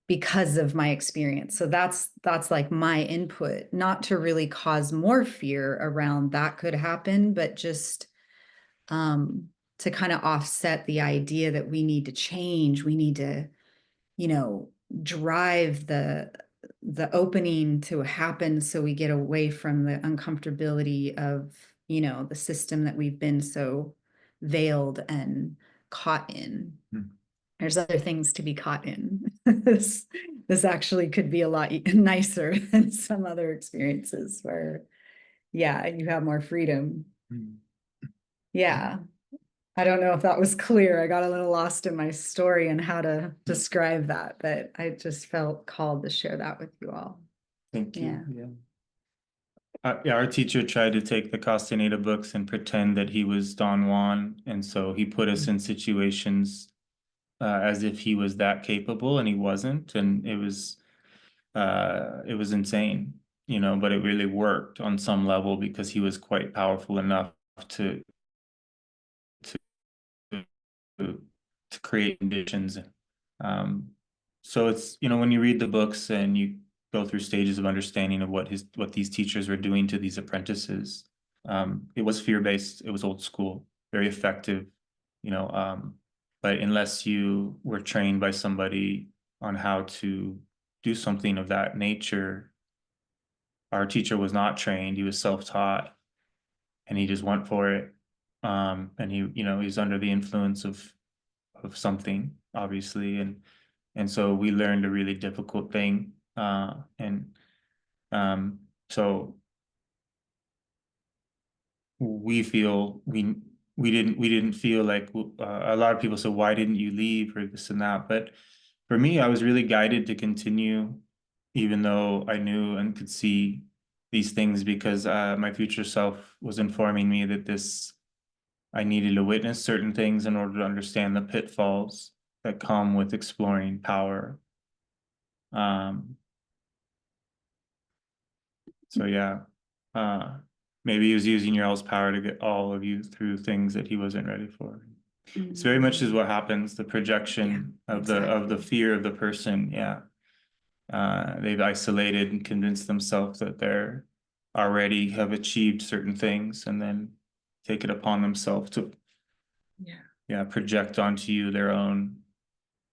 because of my experience. So that's like my input, not to really cause more fear around that could happen, but just to kind of offset the idea that we need to change. We need to, drive the opening to happen, so we get away from the uncomfortability of, the system that we've been so veiled and caught in. There's other things to be caught in. This actually could be a lot nicer than some other experiences where, yeah, you have more freedom. Yeah. I don't know if that was clear. I got a little lost in my story and how to describe that, but I just felt called to share that with you all. Thank you. Yeah. Yeah. Yeah, our teacher tried to take the Castaneda books and pretend that he was Don Juan, and so he put us in situations as if he was that capable, and he wasn't, and it was insane, but it really worked on some level because he was quite powerful enough to to, to create conditions. Um, so it's, when you read the books and you go through stages of understanding of what these teachers were doing to these apprentices, it was fear-based, it was old school, very effective, but unless you were trained by somebody on how to do something of that nature, our teacher was not trained, he was self-taught, and he just went for it. And he's under the influence of something, obviously, and so we learned a really difficult thing. And so we feel we didn't feel like a lot of people said, why didn't you leave or this and that? But for me, I was really guided to continue, even though I knew and could see these things, because my future self was informing me that I needed to witness certain things in order to understand the pitfalls that come with exploring power. Um, so yeah, uh, maybe he was using your all's power to get all of you through things that he wasn't ready for. It's very much is what happens, the projection of the fear of the person. Yeah. They've isolated and convinced themselves that they're already have achieved certain things, and then take it upon themselves to project onto you their own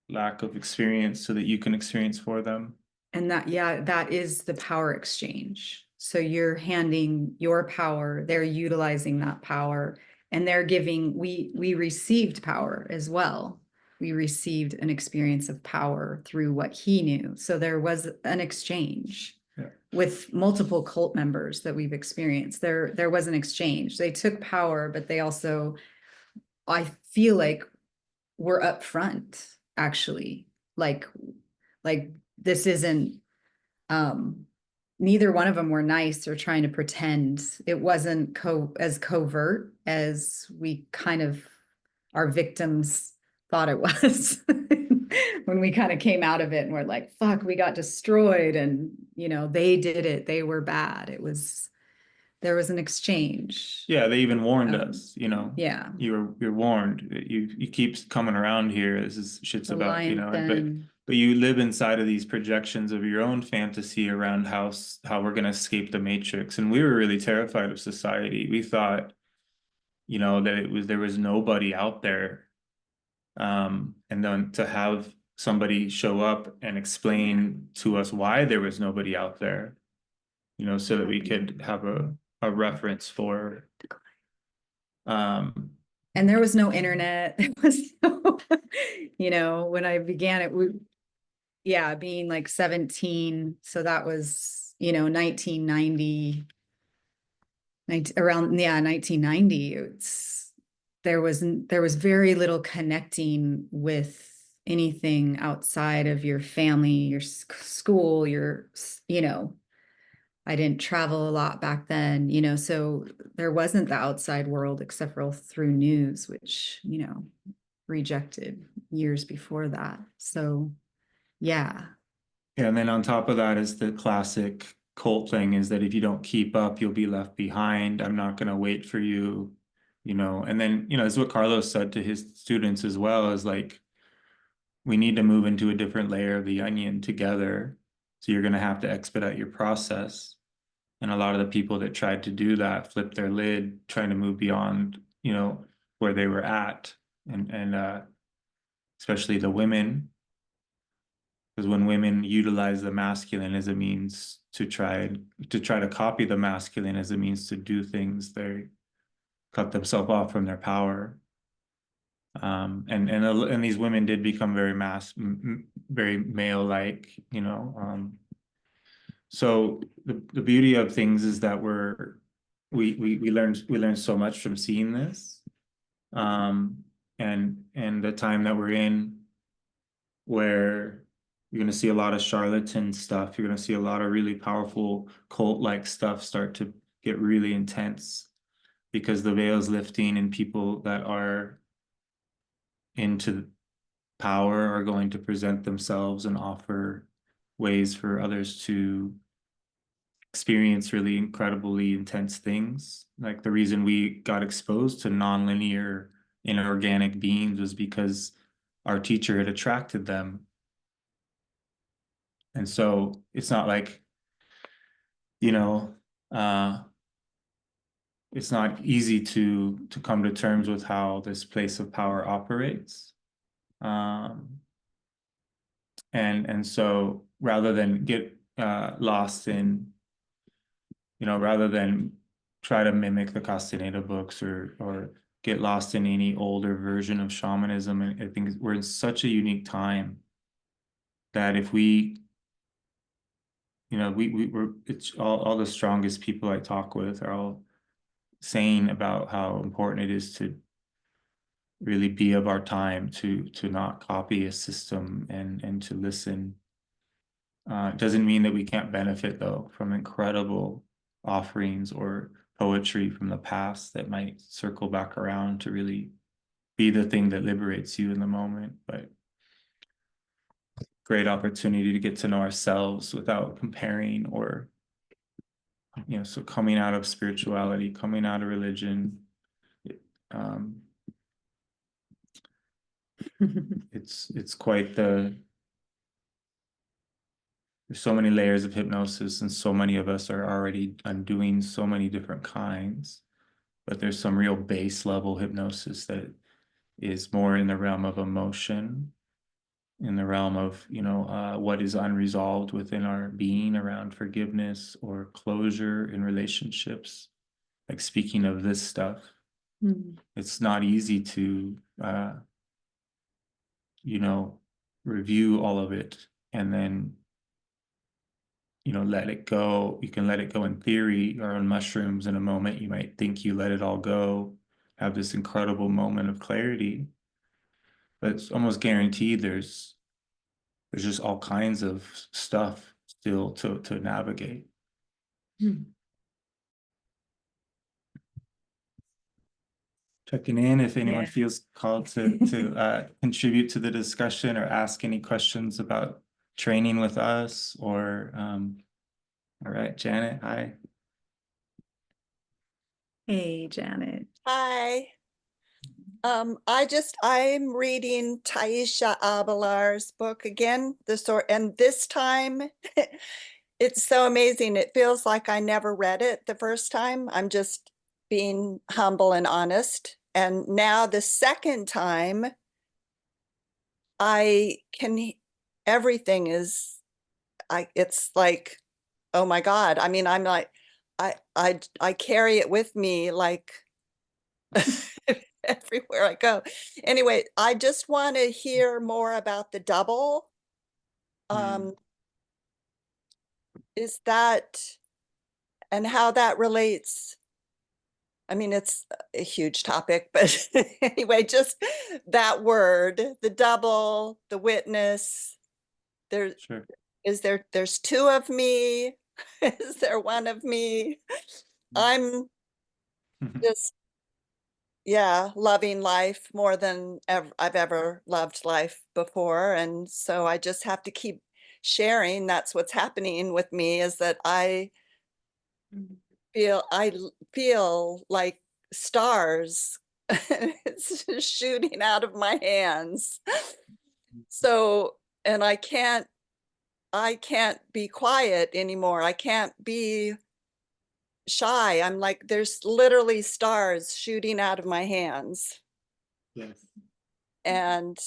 lack of experience so that you can experience for them. And that is the power exchange. So you're handing your power, they're utilizing that power, and they're giving, we received power as well. We received an experience of power through what he knew. So there was an exchange with multiple cult members that we've experienced. There was an exchange. They took power, but they also, I feel like, were upfront, actually. Like this isn't, neither one of them were nice or trying to pretend. It wasn't as covert as we kind of, our victims thought it was. When we kind of came out of it and we're like, fuck, we got destroyed, and they did it, they were bad. There was an exchange. Yeah, they even warned us, Yeah. You're warned. You keep coming around here. This is shit's The about, lion but you live inside of these projections of your own fantasy around how we're gonna escape the matrix. And we were really terrified of society. We thought, that there was nobody out there. And then to have somebody show up and explain to us why there was nobody out there, so that we could have a reference for and there was no internet. There was no, when I began it, being like 17. So that was, 1990, around, 1990. There was very little connecting with anything outside of your family, your school, I didn't travel a lot back then, so there wasn't the outside world except for through news, which, rejected years before that. So, yeah. Yeah, and then on top of that is the classic cult thing, is that if you don't keep up, you'll be left behind. I'm not going to wait for you, and then, this is what Carlos said to his students as well, is like, we need to move into a different layer of the onion together. So you're going to have to expedite your process. And a lot of the people that tried to do that flipped their lid, trying to move beyond, where they were at. And especially the women, because when women utilize the masculine as a means to try to copy the masculine as a means to do things, they cut themselves off from their power. And these women did become very male-like, so the beauty of things is that we learned so much from seeing this, and the time that we're in, where You're going to see a lot of charlatan stuff. You're going to see a lot of really powerful cult-like stuff start to get really intense because the veil's lifting and people that are into power are going to present themselves and offer ways for others to experience really incredibly intense things. Like the reason we got exposed to nonlinear inorganic beings was because our teacher had attracted them. And so it's not like, you know, it's not easy to come to terms with how this place of power operates. And so rather than get lost in, rather than try to mimic the Castaneda books or get lost in any older version of shamanism, and I think we're in such a unique time that if we, we're it's all the strongest people I talk with are all saying about how important it is to really be of our time, to not copy a system and to listen. It doesn't mean that we can't benefit though from incredible offerings or poetry from the past that might circle back around to really be the thing that liberates you in the moment. But great opportunity to get to know ourselves without comparing or, so coming out of spirituality, coming out of religion, um, it's quite there's so many layers of hypnosis and so many of us are already undoing so many different kinds, but there's some real base level hypnosis that is more in the realm of emotion, in the realm of, what is unresolved within our being around forgiveness or closure in relationships. Like speaking of this stuff, it's not easy to, review all of it and then let it go. You can let it go in theory or on mushrooms in a moment. You might think you let it all go, have this incredible moment of clarity, but it's almost guaranteed there's just all kinds of stuff still to navigate. Checking in if anyone feels called to contribute to the discussion or ask any questions about training with us or all right, Janet, hi. Hey, Janet. Hi. I'm reading Taisha Abelar's book again, and this time it's so amazing. It feels like I never read it the first time. I'm just being humble and honest. And now the second time, everything is, it's like, oh my God. I mean, I'm like, I carry it with me like everywhere I go. Anyway, I just want to hear more about the double. Is that, and how that relates? I mean, it's a huge topic, but anyway, just that word, the double, the witness. Sure. There's two of me. Is there one of me? I'm just, yeah, loving life more than I've ever loved life before. And so I just have to keep sharing. That's what's happening with me, is that I feel like stars it's shooting out of my hands. So, and I can't be quiet anymore. I can't be shy. I'm like, there's literally stars shooting out of my hands. Yes. And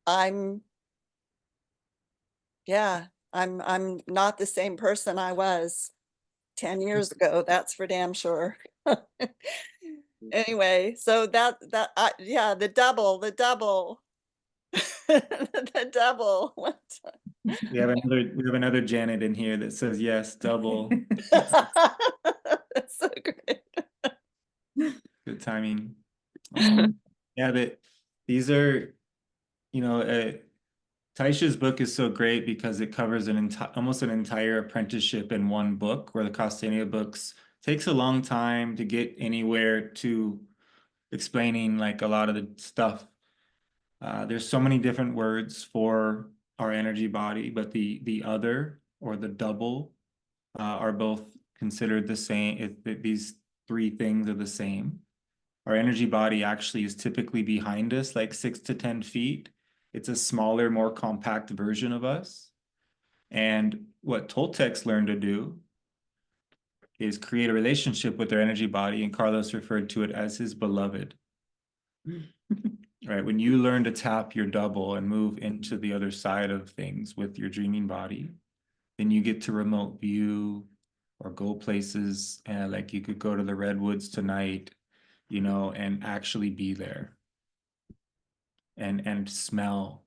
I'm, yeah, I'm not the same person I was 10 years ago. That's for damn sure. Anyway, so yeah, the double, the double. We have another Janet in here that says yes, double. That's so great. Good timing. Yeah, that these are, Taisha's book is so great because it covers almost an entire apprenticeship in one book, where the Costania books takes a long time to get anywhere to explaining like a lot of the stuff. There's so many different words for our energy body, but the other or the double are both considered the same. These three things are the same. Our energy body actually is typically behind us, like 6 to 10 feet. It's a smaller, more compact version of us. And what Toltecs learned to do is create a relationship with their energy body, and Carlos referred to it as his beloved. Right? When you learn to tap your double and move into the other side of things with your dreaming body, then you get to remote view or go places, like you could go to the redwoods tonight, you know, and actually be there and smell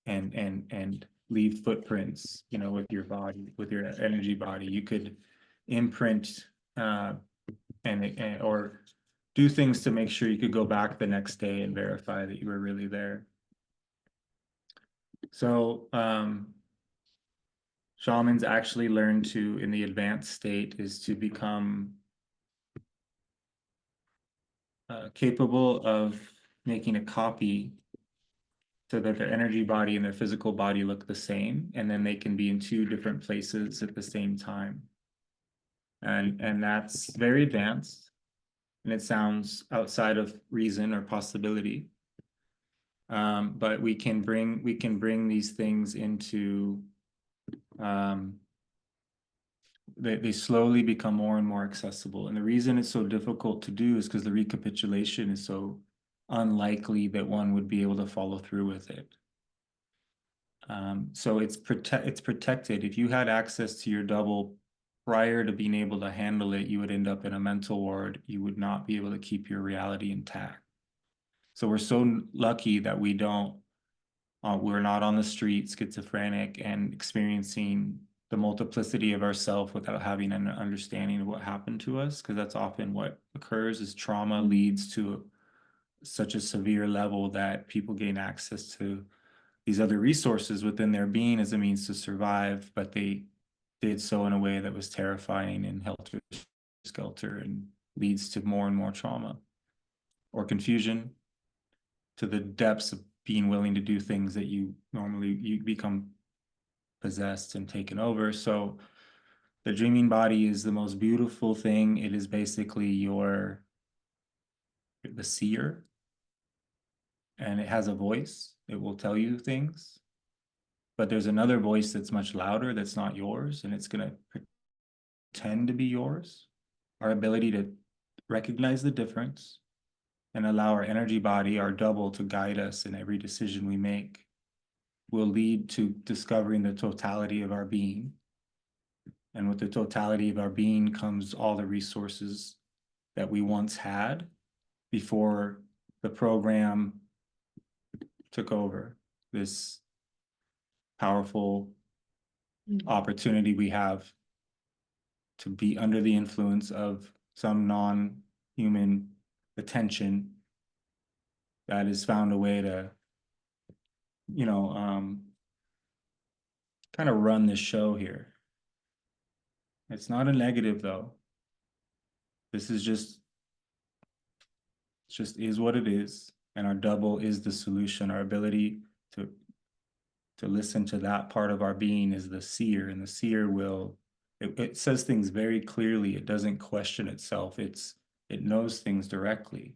and leave footprints, you know, with your body, with your energy body. You could imprint or do things to make sure you could go back the next day and verify that you were really there. So shamans actually learn to, in the advanced state, is to become capable of making a copy so that their energy body and their physical body look the same, and then they can be in two different places at the same time. And that's very advanced, and it sounds outside of reason or possibility. But we can bring these things into they slowly become more and more accessible. And the reason it's so difficult to do is because the recapitulation is so unlikely that one would be able to follow through with it. So it's protected. If you had access to your double prior to being able to handle it, you would end up in a mental ward. You would not be able to keep your reality intact. So we're so lucky that we're not on the street schizophrenic and experiencing the multiplicity of ourself without having an understanding of what happened to us, because that's often what occurs. Is trauma leads to such a severe level that people gain access to these other resources within their being as a means to survive, but they did so in a way that was terrifying and helter-skelter and leads to more and more trauma or confusion, to the depths of being willing to do things that you become possessed and taken over. So the dreaming body is the most beautiful thing. It is basically the seer, and it has a voice. It will tell you things, but there's another voice that's much louder that's not yours, and it's going to pretend to be yours. Our ability to recognize the difference and allow our energy body, our double, to guide us in every decision we make will lead to discovering the totality of our being. And with the totality of our being comes all the resources that we once had before the program took over. This powerful opportunity we have to be under the influence of some non-human attention that has found a way to, you know, kind of run this show here. It's not a negative though. This is just is what it is. And our double is the solution. Our ability to listen to that part of our being is the seer, and the seer it says things very clearly. It doesn't question itself. It knows things directly.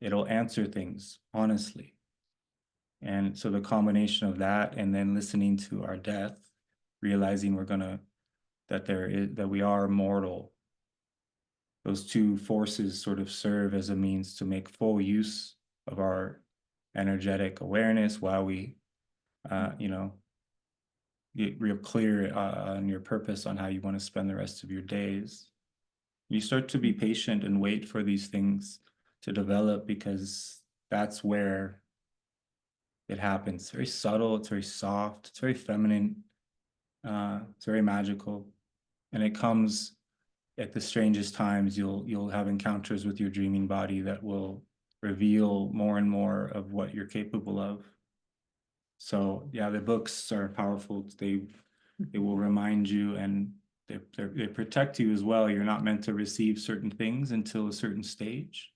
It'll answer things honestly. And so the combination of that and then listening to our death, realizing that we are mortal, those two forces sort of serve as a means to make full use of our energetic awareness while we, you know, get real clear on your purpose on how you want to spend the rest of your days. You start to be patient and wait for these things to develop, because that's where it happens. It's very subtle, it's very soft, it's very feminine, it's very magical, and it comes at the strangest times. You'll have encounters with your dreaming body that will reveal more and more of what you're capable of. So yeah, the books are powerful. They will remind you, and they protect you as well. You're not meant to receive certain things until a certain stage.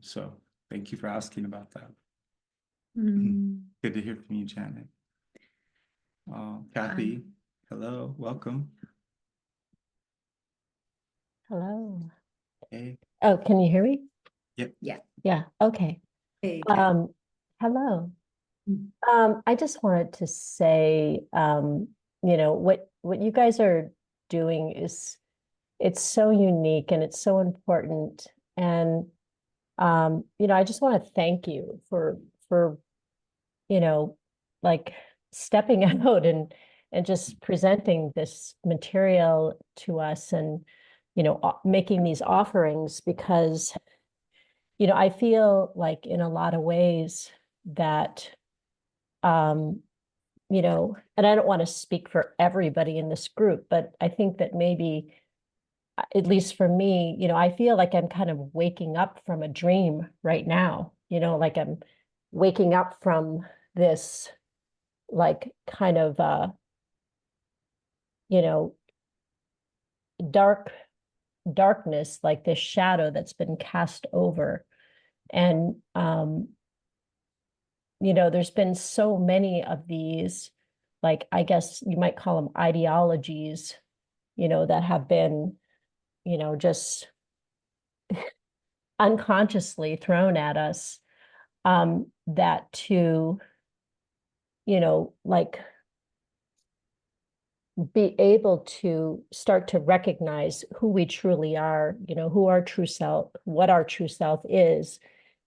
So thank you for asking about that. Good to hear from you, Janet. Kathy, hello, welcome. Hello. Hey. Oh, can you hear me? Yep. Yeah. Yeah, okay. Hey, Kat. Hello. I just wanted to say, what you guys are doing it's so unique and it's so important. And I just want to thank you for, you know, like stepping out and just presenting this material to us and, making these offerings because I feel like in a lot of ways that, and I don't want to speak for everybody in this group, but I think that maybe, at least for me, I feel like I'm kind of waking up from a dream right now, like I'm waking up from this, like kind of, you know, darkness, like this shadow that's been cast over. And, there's been so many of these, like, I guess you might call them ideologies, that have been, just unconsciously thrown at us, that to, like be able to start to recognize who we truly are, who our true self, what our true self is,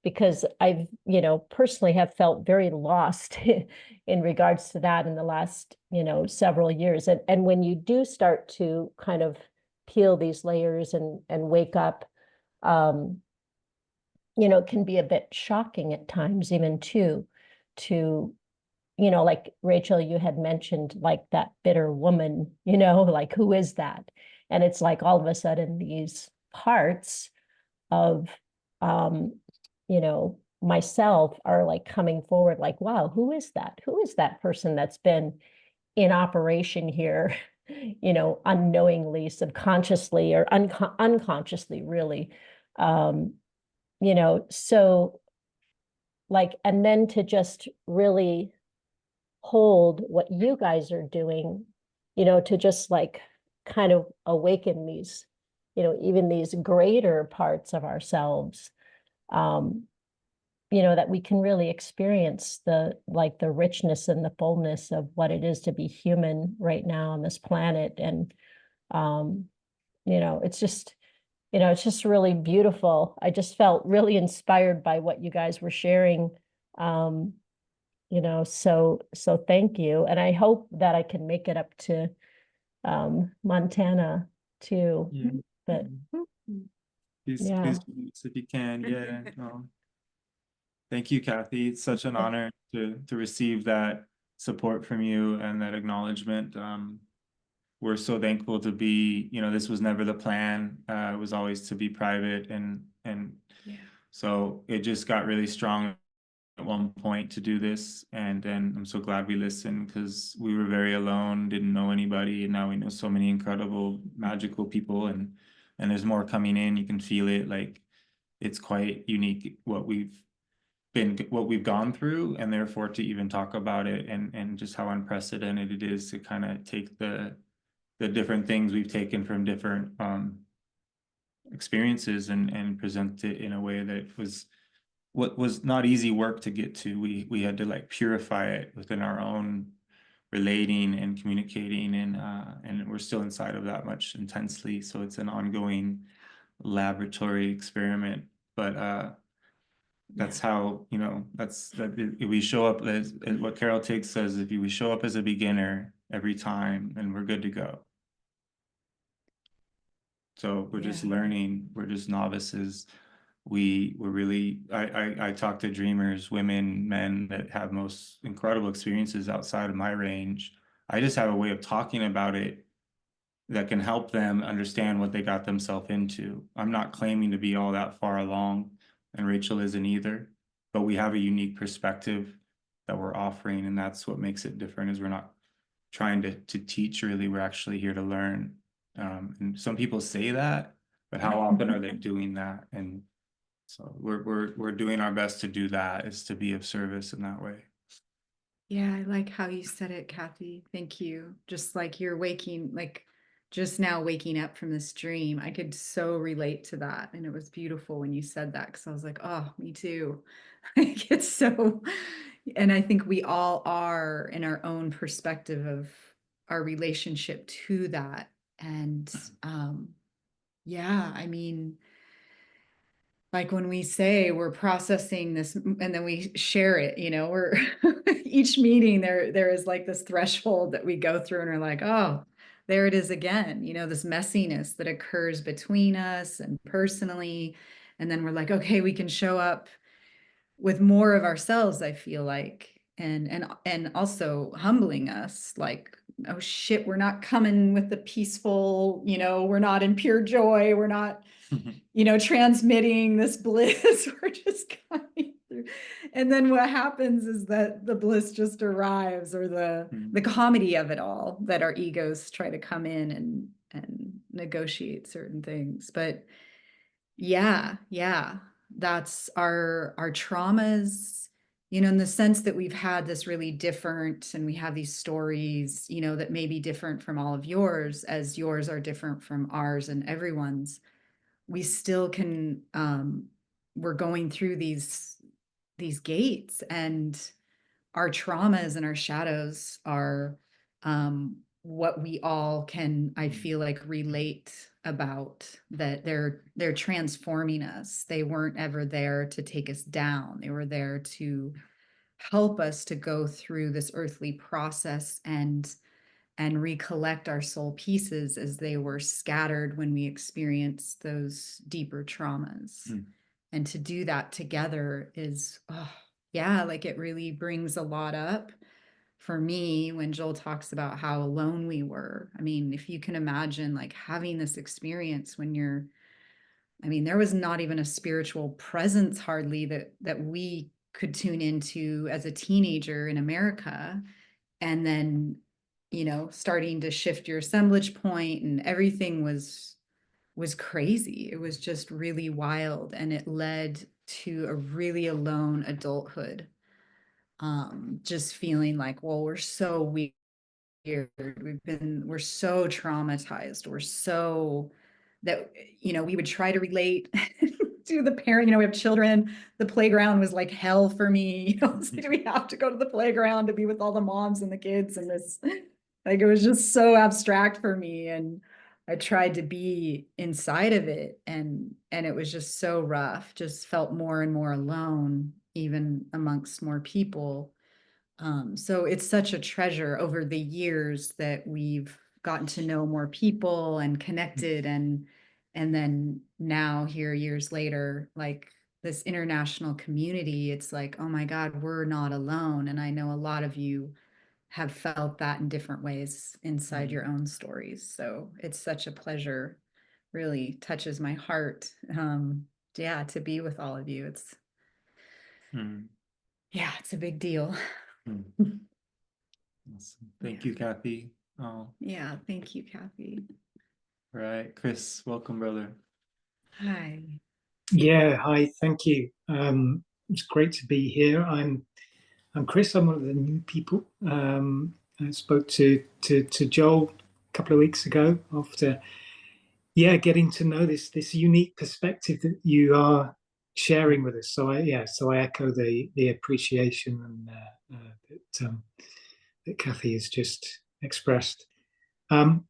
because I've, personally have felt very lost in regards to that in the last, several years. And when you do start to kind of peel these layers and wake up, it can be a bit shocking at times, even to like Rachel, you had mentioned like that bitter woman, like who is that? And it's like all of a sudden these parts of, myself are like coming forward like, wow, who is that? Who is that person that's been in operation here, unknowingly, subconsciously, or unconsciously, really. So like, and then to just really hold what you guys are doing, to just like kind of awaken these, even these greater parts of ourselves, that we can really experience the richness and the fullness of what it is to be human right now on this planet. And, it's just, it's just really beautiful. I just felt really inspired by what you guys were sharing. So thank you. And I hope that I can make it up to Montana too. Yeah. But Please, yeah. please, if you can, yeah. Thank you, Kathy. It's such an honor to receive that support from you and that acknowledgement. We're so thankful to be, this was never the plan. It was always to be private, and Yeah. so it just got really strong at one point to do this. And then I'm so glad we listened, because we were very alone, didn't know anybody, and now we know so many incredible, magical people, and there's more coming in. You can feel it. Like, it's quite unique what we've gone through, and therefore to even talk about it, and just how unprecedented it is to kind of take the different things we've taken from different experiences and present it in a way that was what was not easy work to get to. We had to like purify it within our own relating and communicating, and we're still inside of that much intensely. So it's an ongoing laboratory experiment. But that's how, that's that if we show up as what Carol Tiggs says, if we show up as a beginner every time, then we're good to go. So we're just learning, we're just novices. We're really, I talk to dreamers, women, men that have most incredible experiences outside of my range. I just have a way of talking about it that can help them understand what they got themselves into. I'm not claiming to be all that far along, and Rachel isn't either, but we have a unique perspective that we're offering, and that's what makes it different. Is we're not trying to teach, really, we're actually here to learn. And some people say that, but how often are they doing that? And so we're doing our best to do that, is to be of service in that way. Yeah, I like how you said it, Kathy. Thank you. Just like you're waking, like just now waking up from this dream. I could so relate to that. And it was beautiful when you said that, because I was like, oh, me too. Like it's so, and I think we all are in our own perspective of our relationship to that. And yeah, I mean, like when we say we're processing this and then we share it, we're each meeting there is like this threshold that we go through and we're like, oh, there it is again, this messiness that occurs between us and personally. And then we're like, okay, we can show up with more of ourselves, I feel like, and also humbling us, like, oh shit, we're not coming with the peaceful, we're not in pure joy, we're not transmitting this bliss. We're just coming through. And then what happens is that the bliss just arrives, or the comedy of it all, that our egos try to come in and negotiate certain things. But yeah, that's our traumas, in the sense that we've had this really different, and we have these stories, that may be different from all of yours, as yours are different from ours and everyone's. We still can, we're going through these gates, and our traumas and our shadows are what we all can, I feel like, relate about, that they're transforming us. They weren't ever there to take us down. They were there to help us to go through this earthly process and recollect our soul pieces as they were scattered when we experienced those deeper traumas. And to do that together is, oh, yeah, like it really brings a lot up for me when Joel talks about how alone we were. I mean, if you can imagine like having this experience when there was not even a spiritual presence hardly that we could tune into as a teenager in America. And then, starting to shift your assemblage point, and everything was crazy. It was just really wild, and it led to a really alone adulthood. Just feeling like, well, we're so weird. We're so traumatized. We're so that, we would try to relate to the parent, we have children. The playground was like hell for me. Do we have to go to the playground to be with all the moms and the kids and this, like, it was just so abstract for me. And I tried to be inside of it, and it was just so rough, just felt more and more alone, even amongst more people. So it's such a treasure over the years that we've gotten to know more people and connected, and then now here years later, like this international community, it's like, oh my God, we're not alone. And I know a lot of you have felt that in different ways inside your own stories. So it's such a pleasure, really touches my heart. Yeah, to be with all of you. It's yeah, it's a big deal. Awesome. Thank you, Kathy. Oh, yeah, thank you, Kathy. all right, Chris, welcome, brother. Hi. Yeah, hi, thank you. It's great to be here. I'm Chris. I'm one of the new people. I spoke to Joel a couple of weeks ago after, getting to know this unique perspective that you are sharing with us. So I echo the appreciation and that Kathy has just expressed. I'm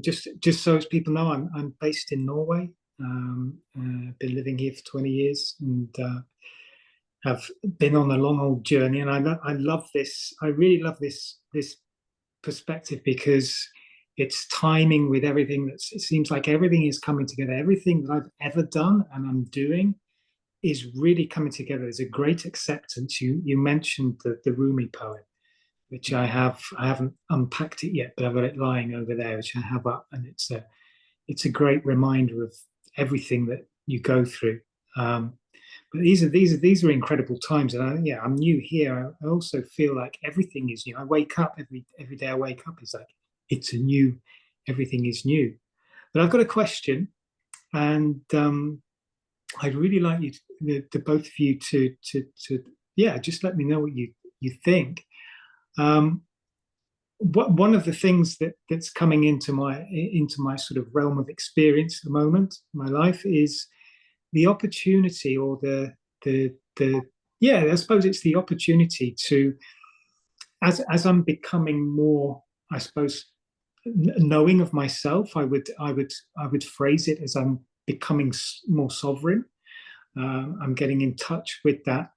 just so as people know, I'm based in Norway. Been living here for 20 years, and have been on a long old journey. And I love this. I really love this perspective, because it's timing with everything. It seems like everything is coming together. Everything that I've ever done and I'm doing is really coming together. There's a great acceptance. You mentioned the Rumi poem, which I haven't unpacked it yet, but I've got it lying over there, which I have up, and it's a great reminder of everything that you go through. But these are incredible times, and I'm new here. I also feel like everything is new. I wake up every day. I wake up, it's like it's a new, everything is new. But I've got a question, and I'd really like you, to both of you, to just let me know what you think. One of the things that's coming into my sort of realm of experience at the moment in my life is the opportunity, or the I suppose it's the opportunity to, as I'm becoming more, I suppose, knowing of myself. I would phrase it as I'm becoming more sovereign. I'm getting in touch with that,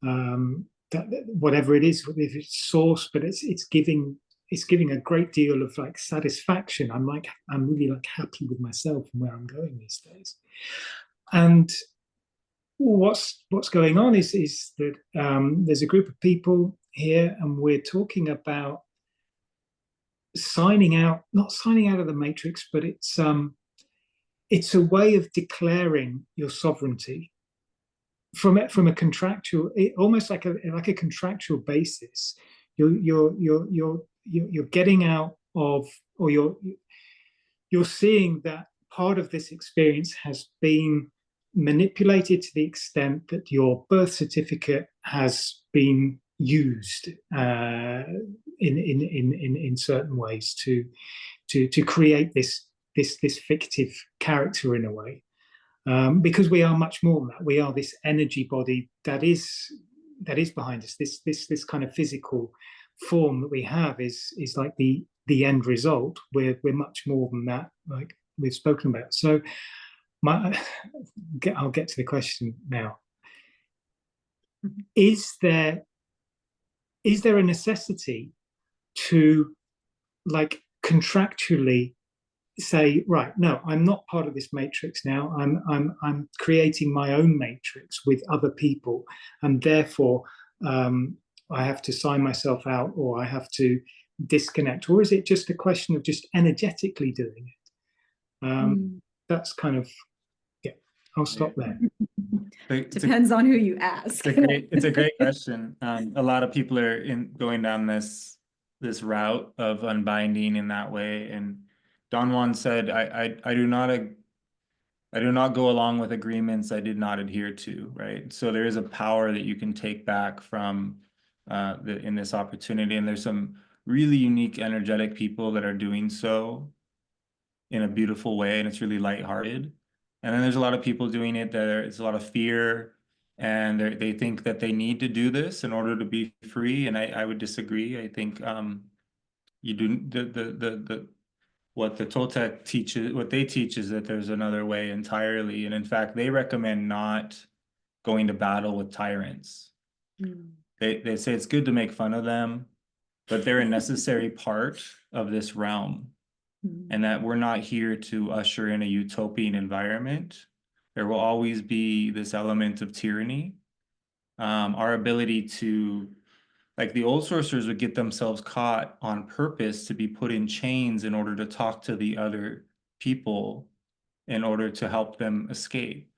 that whatever it is, if it's source, but it's giving a great deal of like satisfaction. I'm really like happy with myself and where I'm going these days. And what's going on is that there's a group of people here, and we're talking about not signing out of the matrix, but it's a way of declaring your sovereignty from a contractual, almost like a contractual basis. You're getting out of, or you're seeing that part of this experience has been manipulated to the extent that your birth certificate has been used in certain ways to create this fictive character in a way. Because we are much more than that. We are this energy body that is behind us. This kind of physical form that we have is like the end result. We're much more than that, like we've spoken about. So I'll get to the question now. Is there a necessity to, like, contractually say, right, no, I'm not part of this matrix now. I'm creating my own matrix with other people, and therefore I have to sign myself out, or I have to disconnect? Or is it just a question of just energetically doing it? That's kind of, I'll stop there. Depends on who you ask. It's a great question. A lot of people are going down this route of unbinding in that way. And Don Juan said, I do not go along with agreements I did not adhere to, right? So there is a power that you can take back from in this opportunity. And there's some really unique, energetic people that are doing so in a beautiful way, and it's really lighthearted. And then there's a lot of people doing it that it's a lot of fear, and they think that they need to do this in order to be free. And I would disagree. I think you do what the Toltec teaches, what they teach is that there's another way entirely. And in fact, they recommend not going to battle with tyrants. They say it's good to make fun of them, but they're a necessary part of this realm. And that we're not here to usher in a utopian environment. There will always be this element of tyranny. Our ability to, like the old sorcerers would get themselves caught on purpose to be put in chains in order to talk to the other people in order to help them escape,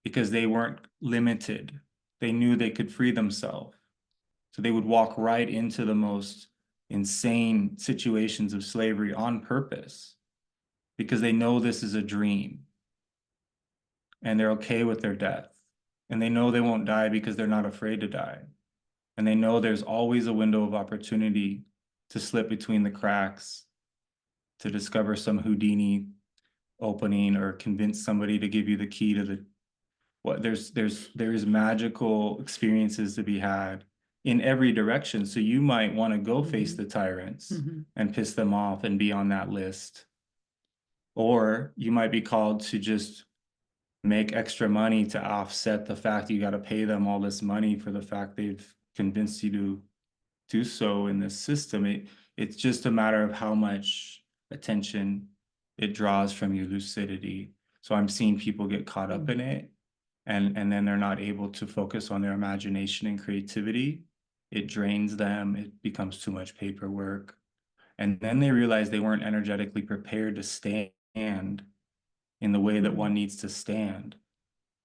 because they weren't limited. They knew they could free themselves. So they would walk right into the most insane situations of slavery on purpose, because they know this is a dream and they're okay with their death, and they know they won't die because they're not afraid to die, and they know there's always a window of opportunity to slip between the cracks, to discover some Houdini opening, or convince somebody to give you the key to the there's magical experiences to be had in every direction. So you might want to go face the tyrants and piss them off and be on that list. Or you might be called to just make extra money to offset the fact you got to pay them all this money for the fact they've convinced you to do so in this system. It's just a matter of how much attention it draws from your lucidity. So I'm seeing people get caught up in it, and then they're not able to focus on their imagination and creativity. It drains them. It becomes too much paperwork. And then they realize they weren't energetically prepared to stand in the way that one needs to stand.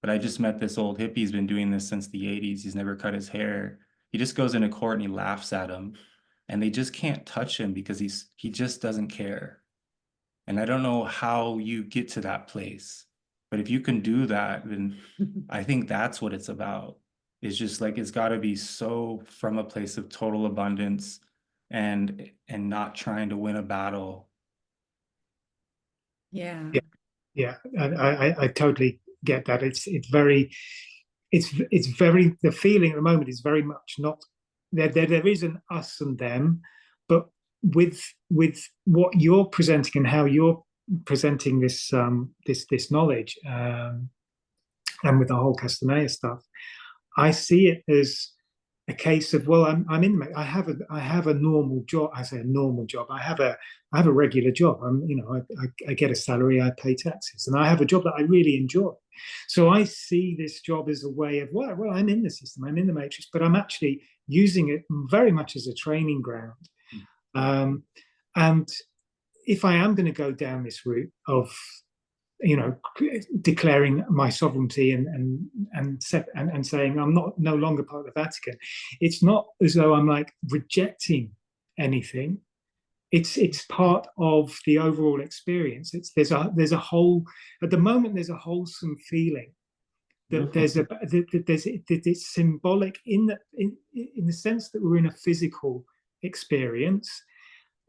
But I just met this old hippie. He's been doing this since the 80s. He's never cut his hair. He just goes into court and he laughs at him, and they just can't touch him because he just doesn't care. And I don't know how you get to that place, but if you can do that, then I think that's what it's about. It's just like, it's got to be so from a place of total abundance and not trying to win a battle. Yeah. Yeah, I totally get that. It's very the feeling at the moment is very much not there is an us and them, but with what you're presenting and how you're presenting this knowledge, and with the whole Castanea stuff, I see it as a case of, well, I'm in I have a normal job. I say a normal job. I have a regular job. I get a salary, I pay taxes, and I have a job that I really enjoy. So I see this job as a way of, well, I'm in the system, I'm in the matrix, but I'm actually using it very much as a training ground. And if I am going to go down this route of, declaring my sovereignty and saying I'm no longer part of the Vatican, it's not as though I'm like rejecting anything. It's part of the overall experience. There's a whole, at the moment there's a wholesome feeling that it's symbolic in the sense that we're in a physical experience.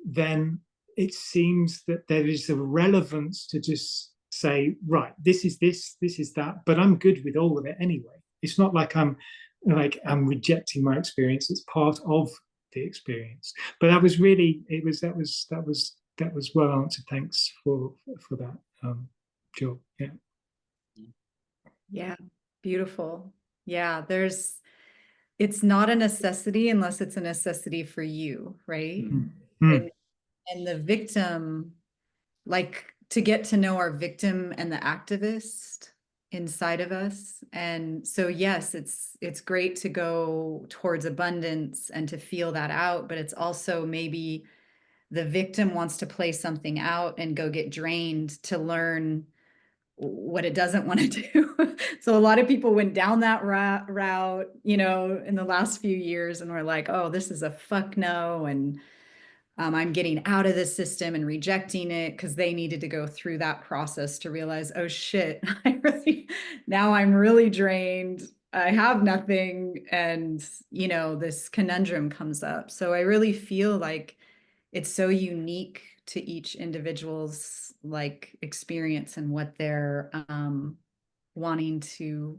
Then it seems that there is a relevance to just say, right, this is that, but I'm good with all of it anyway. It's not like I'm rejecting my experience. It's part of the experience. But that was really, that was well answered. Thanks for that, Jill. Yeah. Yeah. Beautiful. Yeah. It's not a necessity unless it's a necessity for you, right? And the victim, like, to get to know our victim and the activist inside of us. And so, yes, it's great to go towards abundance and to feel that out, but it's also maybe the victim wants to play something out and go get drained to learn what it doesn't want to do. So a lot of people went down that route, in the last few years, and were like, oh, this is a fuck no. And I'm getting out of the system and rejecting it, because they needed to go through that process to realize, oh shit, now I'm really drained. I have nothing. And, this conundrum comes up. So I really feel like it's so unique to each individual's experience and what they're wanting to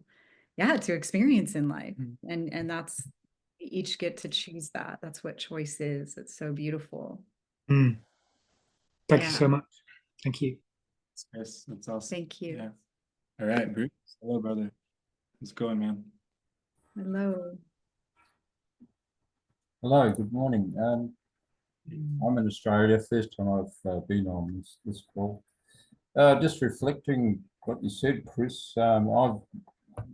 experience in life. And that's, we each get to choose that. That's what choice is. It's so beautiful. Thank you so much. Thank you. Yes, that's awesome. Thank you. Yeah. All right, Bruce. Hello, brother. How's it going, man? Hello. Hello, good morning. I'm in Australia. First time I've been on this call. Just reflecting what you said, Chris. I've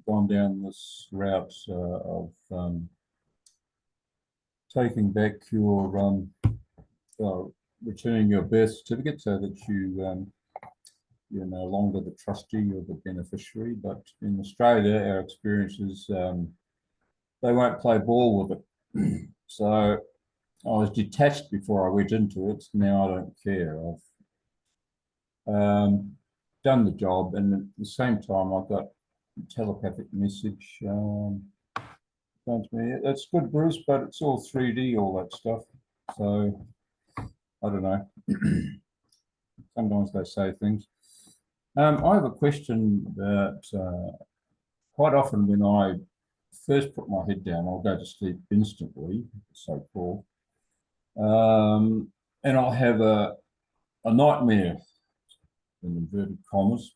gone down this route of taking back your returning your birth certificate so that you're no longer the trustee or the beneficiary. But in Australia, our experience is they won't play ball with it. So I was detached before I went into it. Now I don't care. I've done the job, and at the same time, I got a telepathic message saying to me, "That's good, Bruce, but it's all 3D, all that stuff." So I don't know. Sometimes they say things. I have a question that quite often when I first put my head down, I'll go to sleep instantly, so-called. And I'll have a nightmare, in inverted commas.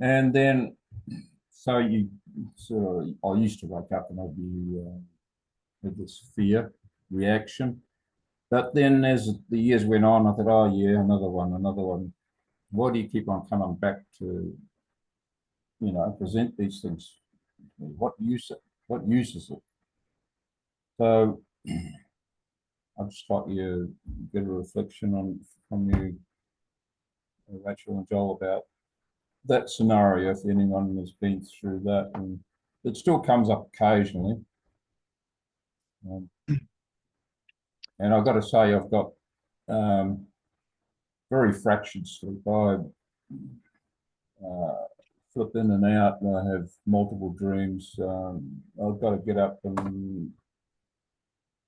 And then, so I used to wake up and I'd be with this fear reaction. But then as the years went on, I thought, oh yeah, another one. Why do you keep on coming back to, present these things? What uses it? So I'd just like you to get a reflection from you, Rachel and Joel, about that scenario, if anyone has been through that, and it still comes up occasionally. And I've got to say, I've got very fractured sleep. I flip in and out, and I have multiple dreams. I've got to get up and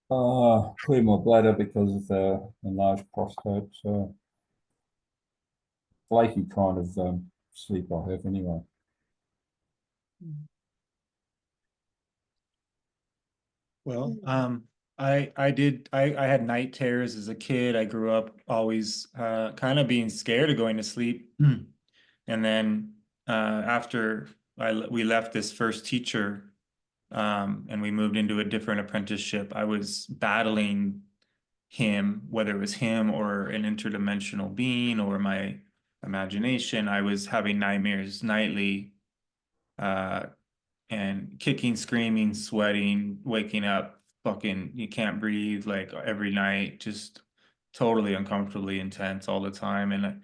clear my bladder because of the enlarged prostate. So flaky kind of sleep I have anyway. Well, I had night terrors as a kid. I grew up always kind of being scared of going to sleep. And then after we left this first teacher and we moved into a different apprenticeship, I was battling him, whether it was him or an interdimensional being or my imagination. I was having nightmares nightly and kicking, screaming, sweating, waking up, fucking, you can't breathe like every night, just totally uncomfortably intense all the time. And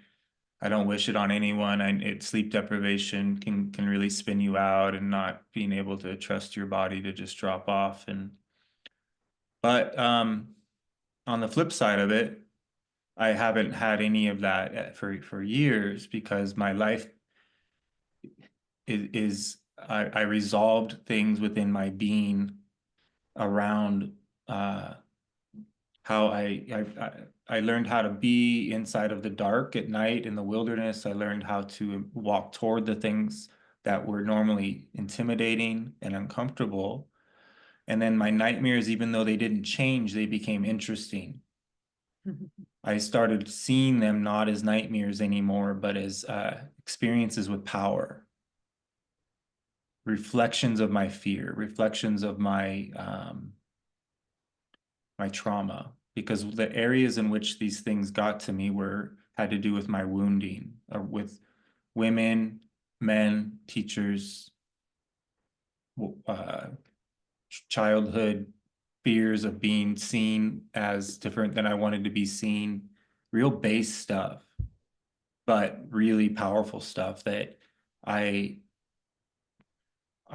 I don't wish it on anyone. Sleep deprivation can really spin you out and not being able to trust your body to just drop off. But on the flip side of it, I haven't had any of that for years because my life is I resolved things within my being around how I learned how to be inside of the dark at night in the wilderness. I learned how to walk toward the things that were normally intimidating and uncomfortable. And then my nightmares, even though they didn't change, they became interesting. I started seeing them not as nightmares anymore, but as experiences with power, reflections of my fear, reflections of my trauma, because the areas in which these things got to me had to do with my wounding, or with women, men, teachers, childhood fears of being seen as different than I wanted to be seen, real base stuff, but really powerful stuff that I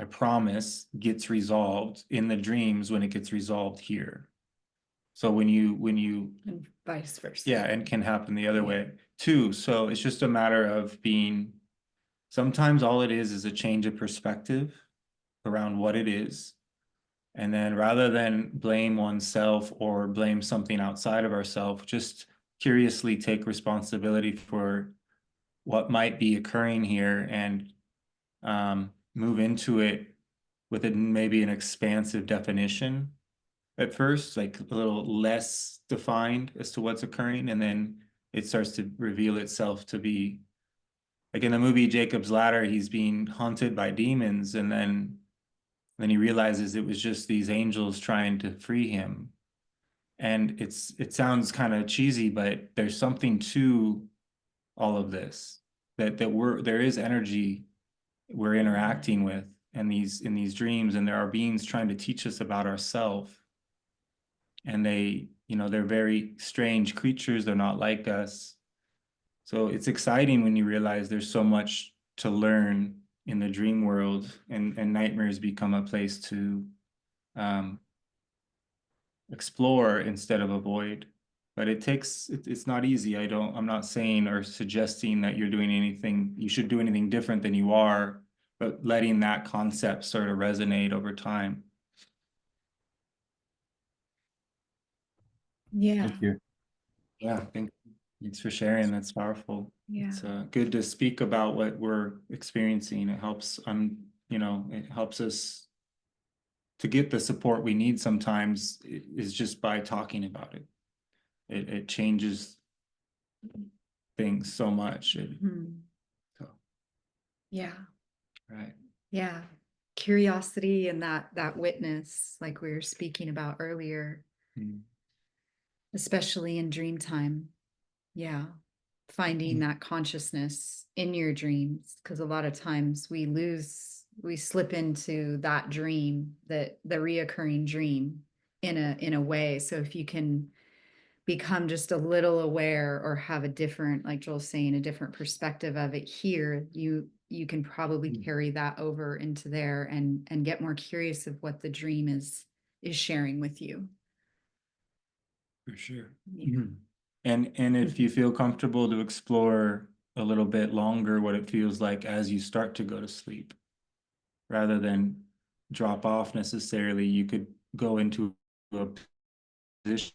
promise gets resolved in the dreams when it gets resolved here. So when you And vice versa. yeah, and can happen the other way too. So it's just a matter of sometimes all it is a change of perspective around what it is. And then rather than blame oneself or blame something outside of ourselves, just curiously take responsibility for what might be occurring here and move into it with maybe an expansive definition at first, like a little less defined as to what's occurring, and then it starts to reveal itself to be, like in the movie Jacob's Ladder, he's being haunted by demons, and then he realizes it was just these angels trying to free him. And it sounds kind of cheesy, but there's something to all of this, that there is energy we're interacting with in these dreams, and there are beings trying to teach us about ourselves. And they're very strange creatures. They're not like us. So it's exciting when you realize there's so much to learn in the dream world, and nightmares become a place to explore instead of avoid. But it's not easy. I'm not saying or suggesting that you should do anything different than you are, but letting that concept sort of resonate over time. Yeah. Thank you. Yeah, thanks for sharing. That's powerful. Yeah. It's good to speak about what we're experiencing. It helps it helps us to get the support we need sometimes is just by talking about it. It changes things so much. So, Yeah. right. Yeah. Curiosity and that witness, like we were speaking about earlier, especially in dream time. Yeah. Finding that consciousness in your dreams, because a lot of times we slip into that dream, the reoccurring dream in a way. So if you can become just a little aware or have a different, like Joel's saying, a different perspective of it here, you can probably carry that over into there and get more curious of what the dream is sharing with you. For sure. Yeah. And if you feel comfortable to explore a little bit longer what it feels like as you start to go to sleep, rather than drop off necessarily, you could go into a position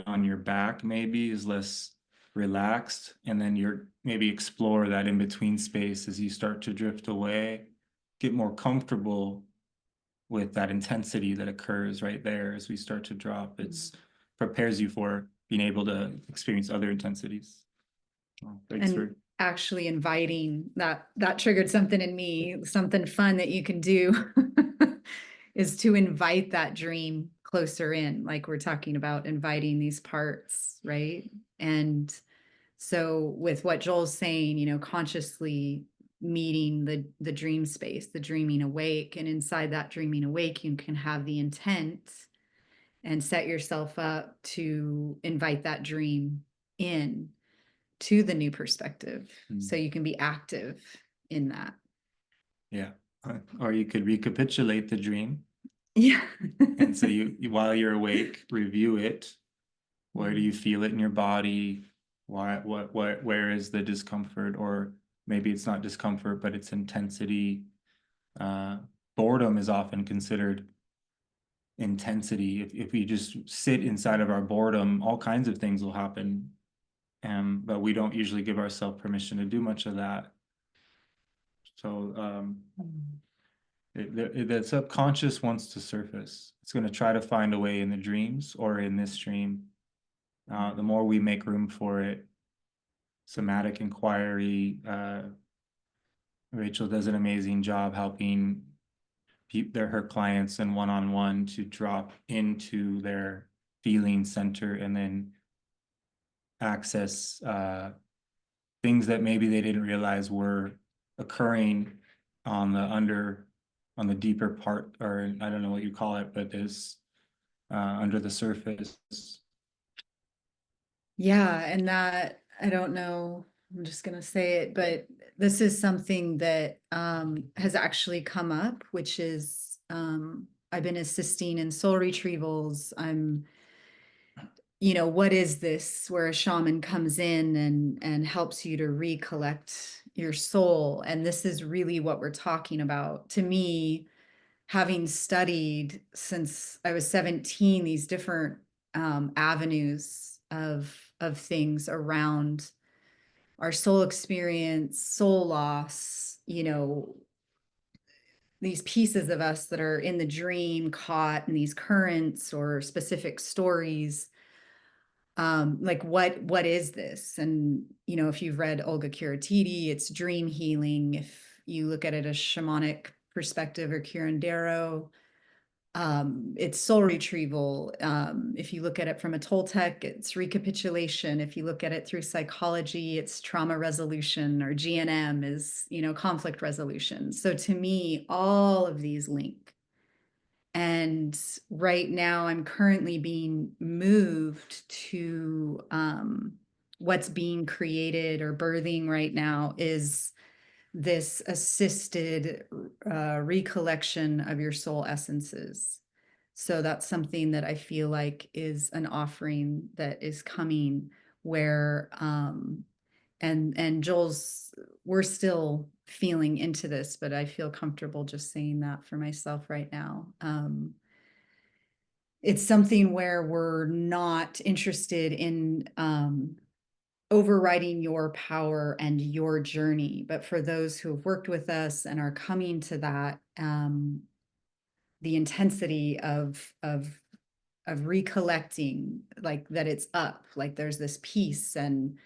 on your back maybe is less relaxed, and then you're maybe explore that in between space as you start to drift away, get more comfortable with that intensity that occurs right there as we start to drop. It's prepares you for being able to experience other intensities. Oh, thanks And actually inviting that triggered something in me, something fun that you can do is to invite that dream closer in, like we're talking about inviting these parts, right? And so with what Joel's saying, you know, consciously meeting the dream space, the dreaming awake, and inside that dreaming awake, you can have the intent and set yourself up to invite that dream in to the new perspective. So you can be active in that. Yeah. Or you could recapitulate the dream. Yeah. And so you while you're awake, review it. Where do you feel it in your body? Where is the discomfort? Or maybe it's not discomfort, but it's intensity. Boredom is often considered intensity. If we just sit inside of our boredom, all kinds of things will happen. But we don't usually give ourselves permission to do much of that. So the subconscious wants to surface. It's going to try to find a way in the dreams or in this dream. The more we make room for it, somatic inquiry. Rachel does an amazing job helping her clients and one-on-one to drop into their feeling center and then access things that maybe they didn't realize were occurring on the deeper part, or I don't know what you call it, but is under the surface. Yeah, and that, I don't know, I'm just gonna say it, but this is something that has actually come up, which is I've been assisting in soul retrievals. You know, what is this, where a shaman comes in and helps you to recollect your soul. And this is really what we're talking about. To me, having studied since I was 17, these different avenues of things around our soul experience, soul loss, you know, these pieces of us that are in the dream caught in these currents or specific stories. Like what is this? And you know, if you've read Olga Kuratidi, it's dream healing. If you look at it as shamanic perspective or curandero, it's soul retrieval. If you look at it from a Toltec, it's recapitulation. If you look at it through psychology, it's trauma resolution, or GNM is, you know, conflict resolution. So to me, all of these link. And right now I'm currently being moved to what's being created or birthing right now is this assisted recollection of your soul essences. So that's something that I feel like is an offering that is coming where and Joel's, we're still feeling into this, but I feel comfortable just saying that for myself right now. It's something where we're not interested in overriding your power and your journey, but for those who have worked with us and are coming to that, the intensity of recollecting, like that it's up, like there's this piece, and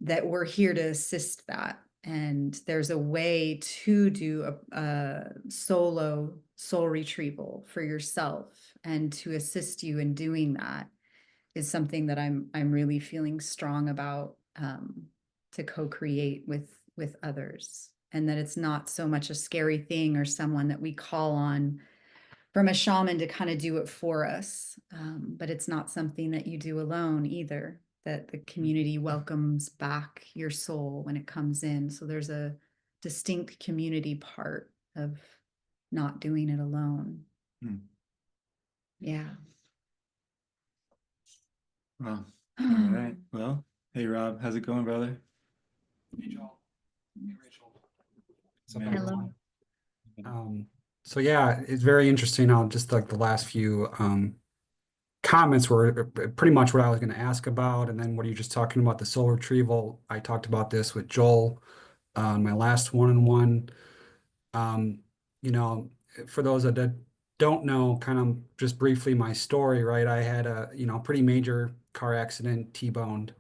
that we're here to assist that. And there's a way to do a solo soul retrieval for yourself, and to assist you in doing that is something that I'm really feeling strong about, to co-create with others. And that it's not so much a scary thing or someone that we call on from a shaman to kind of do it for us. But it's not something that you do alone either, that the community welcomes back your soul when it comes in. So there's a distinct community part of not doing it alone. Yeah. Well, all right. Well, hey Rob, how's it going, brother? Hey Joel. Hey Rachel. What's up, Man. everyone? So yeah, it's very interesting how just like the last few comments were pretty much what I was going to ask about. And then what are you just talking about the soul retrieval? I talked about this with Joel on my last one-on-one. You know, for those that don't know, kind of just briefly my story, right? I had a, pretty major car accident, T-boned.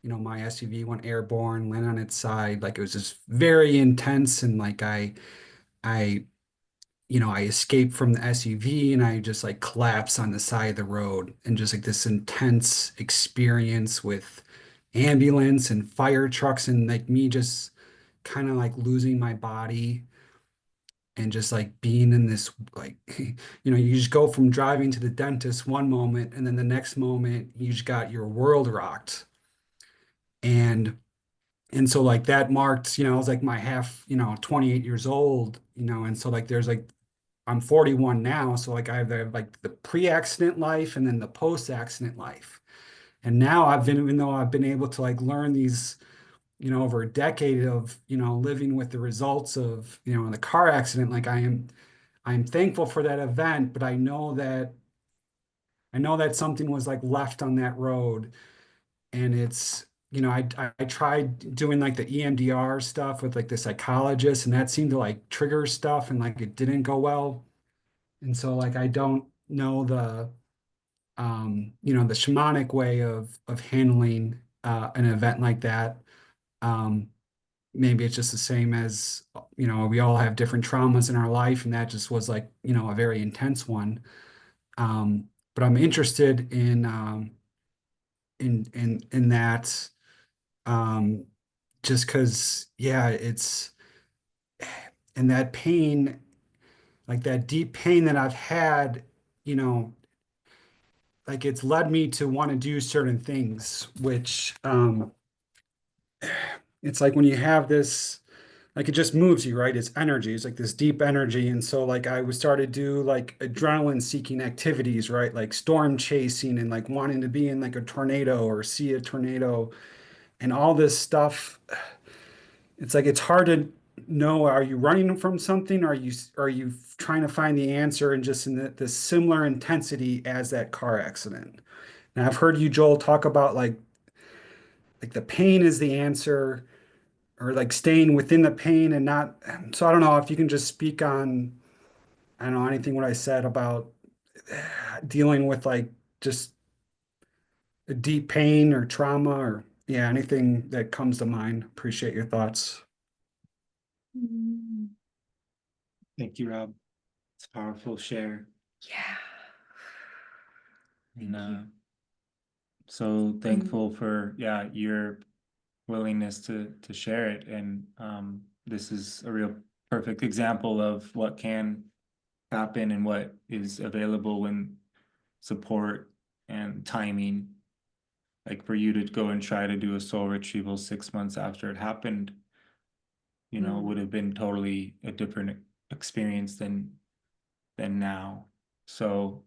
My SUV went airborne, landed on its side. Like it was just very intense. And like I escaped from the SUV and I just like collapsed on the side of the road, and just like this intense experience with ambulance and fire trucks, and like me just kind of like losing my body and just like being in this like you just go from driving to the dentist one moment and then the next moment you just got your world rocked. And so like that marked, I was like my half, 28 years old, and so like there's like I'm 41 now, so like I have like the pre-accident life and then the post-accident life. And now even though I've been able to like learn these, over a decade of, living with the results of, the car accident, like I'm thankful for that event, but I know that something was like left on that road. And it's, I tried doing like the EMDR stuff with like the psychologist, and that seemed to like trigger stuff, and like it didn't go well. And so like I don't know the shamanic way of handling an event like that. Um, maybe it's just the same as, we all have different traumas in our life, and that just was like, a very intense one. But I'm interested in that, just because, yeah, it's and that pain, like that deep pain that I've had, you know, like it's led me to want to do certain things, which it's like when you have this, like it just moves you, right? It's energy. It's like this deep energy. And so like I would start to do like adrenaline seeking activities, right? Like storm chasing and like wanting to be in like a tornado or see a tornado and all this stuff. It's like it's hard to know, are you running from something? Are you trying to find the answer and just in the similar intensity as that car accident? And I've heard you, Joel, talk about like the pain is the answer, or like staying within the pain and not. So I don't know if you can just speak on, I don't know, anything what I said about dealing with like just a deep pain or trauma, or yeah, anything that comes to mind. Appreciate your thoughts. Thank you, Rob. It's a powerful share. Yeah. And Thank you. so thankful for your willingness to share it. And this is a real perfect example of what can happen and what is available when support and timing. Like for you to go and try to do a soul retrieval 6 months after it happened, would have been totally a different experience than now. So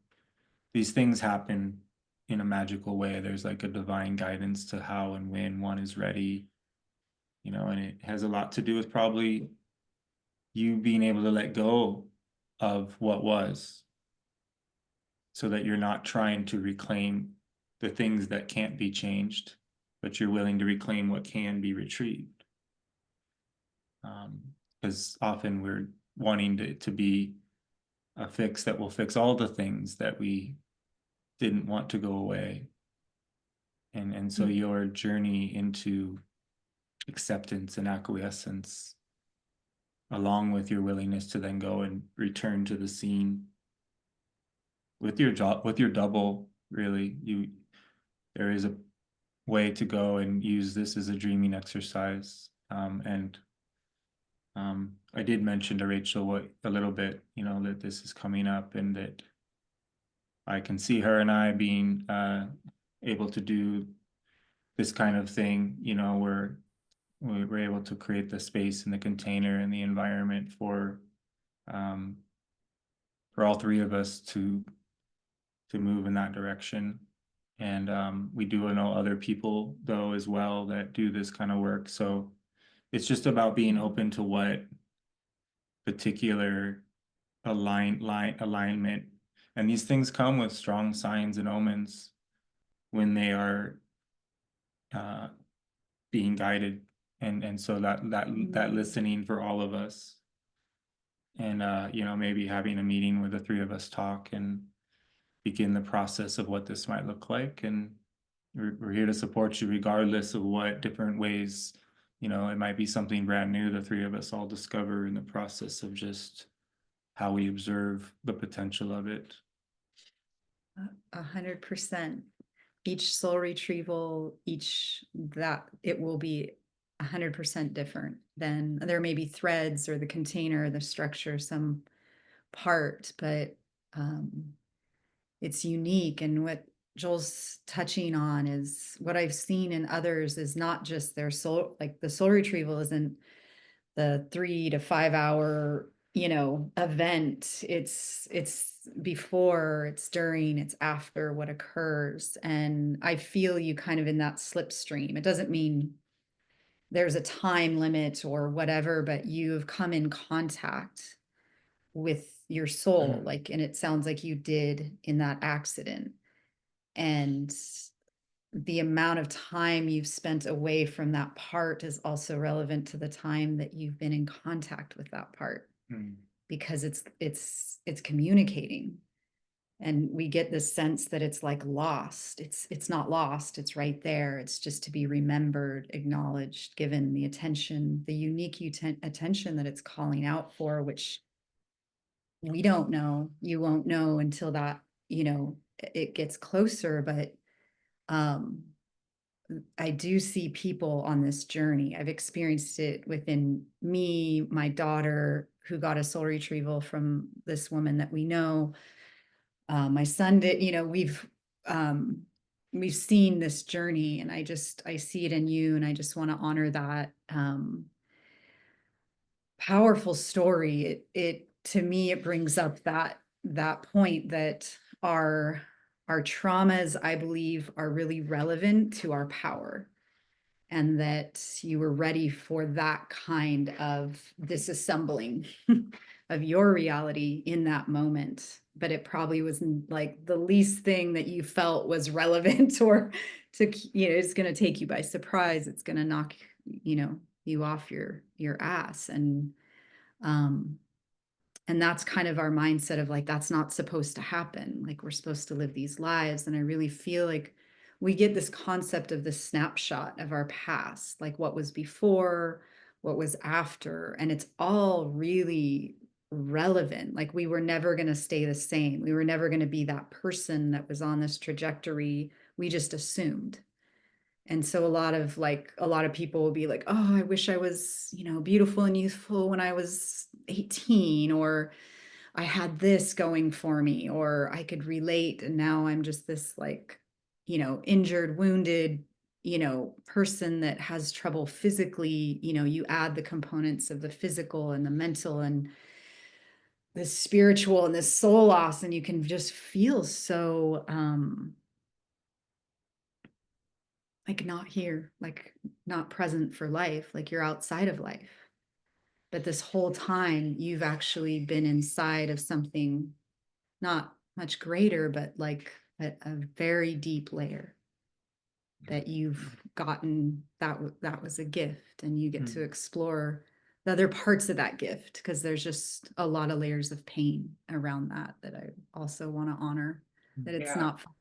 these things happen in a magical way. There's like a divine guidance to how and when one is ready, and it has a lot to do with probably you being able to let go of what was, so that you're not trying to reclaim the things that can't be changed, but you're willing to reclaim what can be retrieved. Because often we're wanting to be a fix that will fix all the things that we didn't want to go away. And so your journey into acceptance and acquiescence, along with your willingness to then go and return to the scene with your job, with your double, really, there is a way to go and use this as a dreaming exercise. And I did mention to Rachel a little bit, you know, that this is coming up and that I can see her and I being able to do this kind of thing, you know, where we were able to create the space and the container and the environment for all three of us to move in that direction. And we do know other people though as well that do this kind of work. So it's just about being open to what particular alignment. And these things come with strong signs and omens when they are being guided. And so that listening for all of us. And you know, maybe having a meeting where the three of us talk and begin the process of what this might look like. And we're here to support you regardless of what different ways, you know, it might be something brand new the three of us all discover in the process of just how we observe the potential of it. 100%. Each soul retrieval, that it will be 100% different. Then there may be threads or the container, the structure, some part, but it's unique. And what Joel's touching on is what I've seen in others is not just their soul, like the soul retrieval isn't the 3 to 5 hour, you know, event. It's before, it's during, it's after what occurs. And I feel you kind of in that slipstream. It doesn't mean there's a time limit or whatever, but you've come in contact with your soul, like, and it sounds like you did in that accident. And the amount of time you've spent away from that part is also relevant to the time that you've been in contact with that part, because it's communicating. And we get this sense that it's like lost. It's not lost, it's right there. It's just to be remembered, acknowledged, given the attention, the unique attention that it's calling out for, which we don't know, you won't know until that, you know, it gets closer. But I do see people on this journey. I've experienced it within me, my daughter, who got a soul retrieval from this woman that we know. My son did, you know, we've seen this journey, and I see it in you, and I just want to honor that powerful story. It to me, it brings up that point that our traumas, I believe, are really relevant to our power, and that you were ready for that kind of disassembling of your reality in that moment. But it probably was like the least thing that you felt was relevant, or to, you know, it's going to take you by surprise. It's going to knock, you know, you off your ass. And that's kind of our mindset of like, that's not supposed to happen. Like, we're supposed to live these lives. And I really feel like we get this concept of the snapshot of our past, like what was before, what was after, and it's all really relevant. Like, we were never going to stay the same. We were never going to be that person that was on this trajectory. We just assumed. And so a lot of people will be like, oh, I wish I was, you know, beautiful and youthful when I was 18, or I had this going for me, or I could relate. And now I'm just this, like, you know, injured, wounded, you know, person that has trouble physically. You know, you add the components of the physical and the mental and the spiritual and the soul loss, and you can just feel so like not here, like not present for life, like you're outside of life. But this whole time you've actually been inside of something not much greater, but like a very deep layer that you've gotten. That was a gift, and you get to explore the other parts of that gift, because there's just a lot of layers of pain around that I also want to honor, that it's not fun.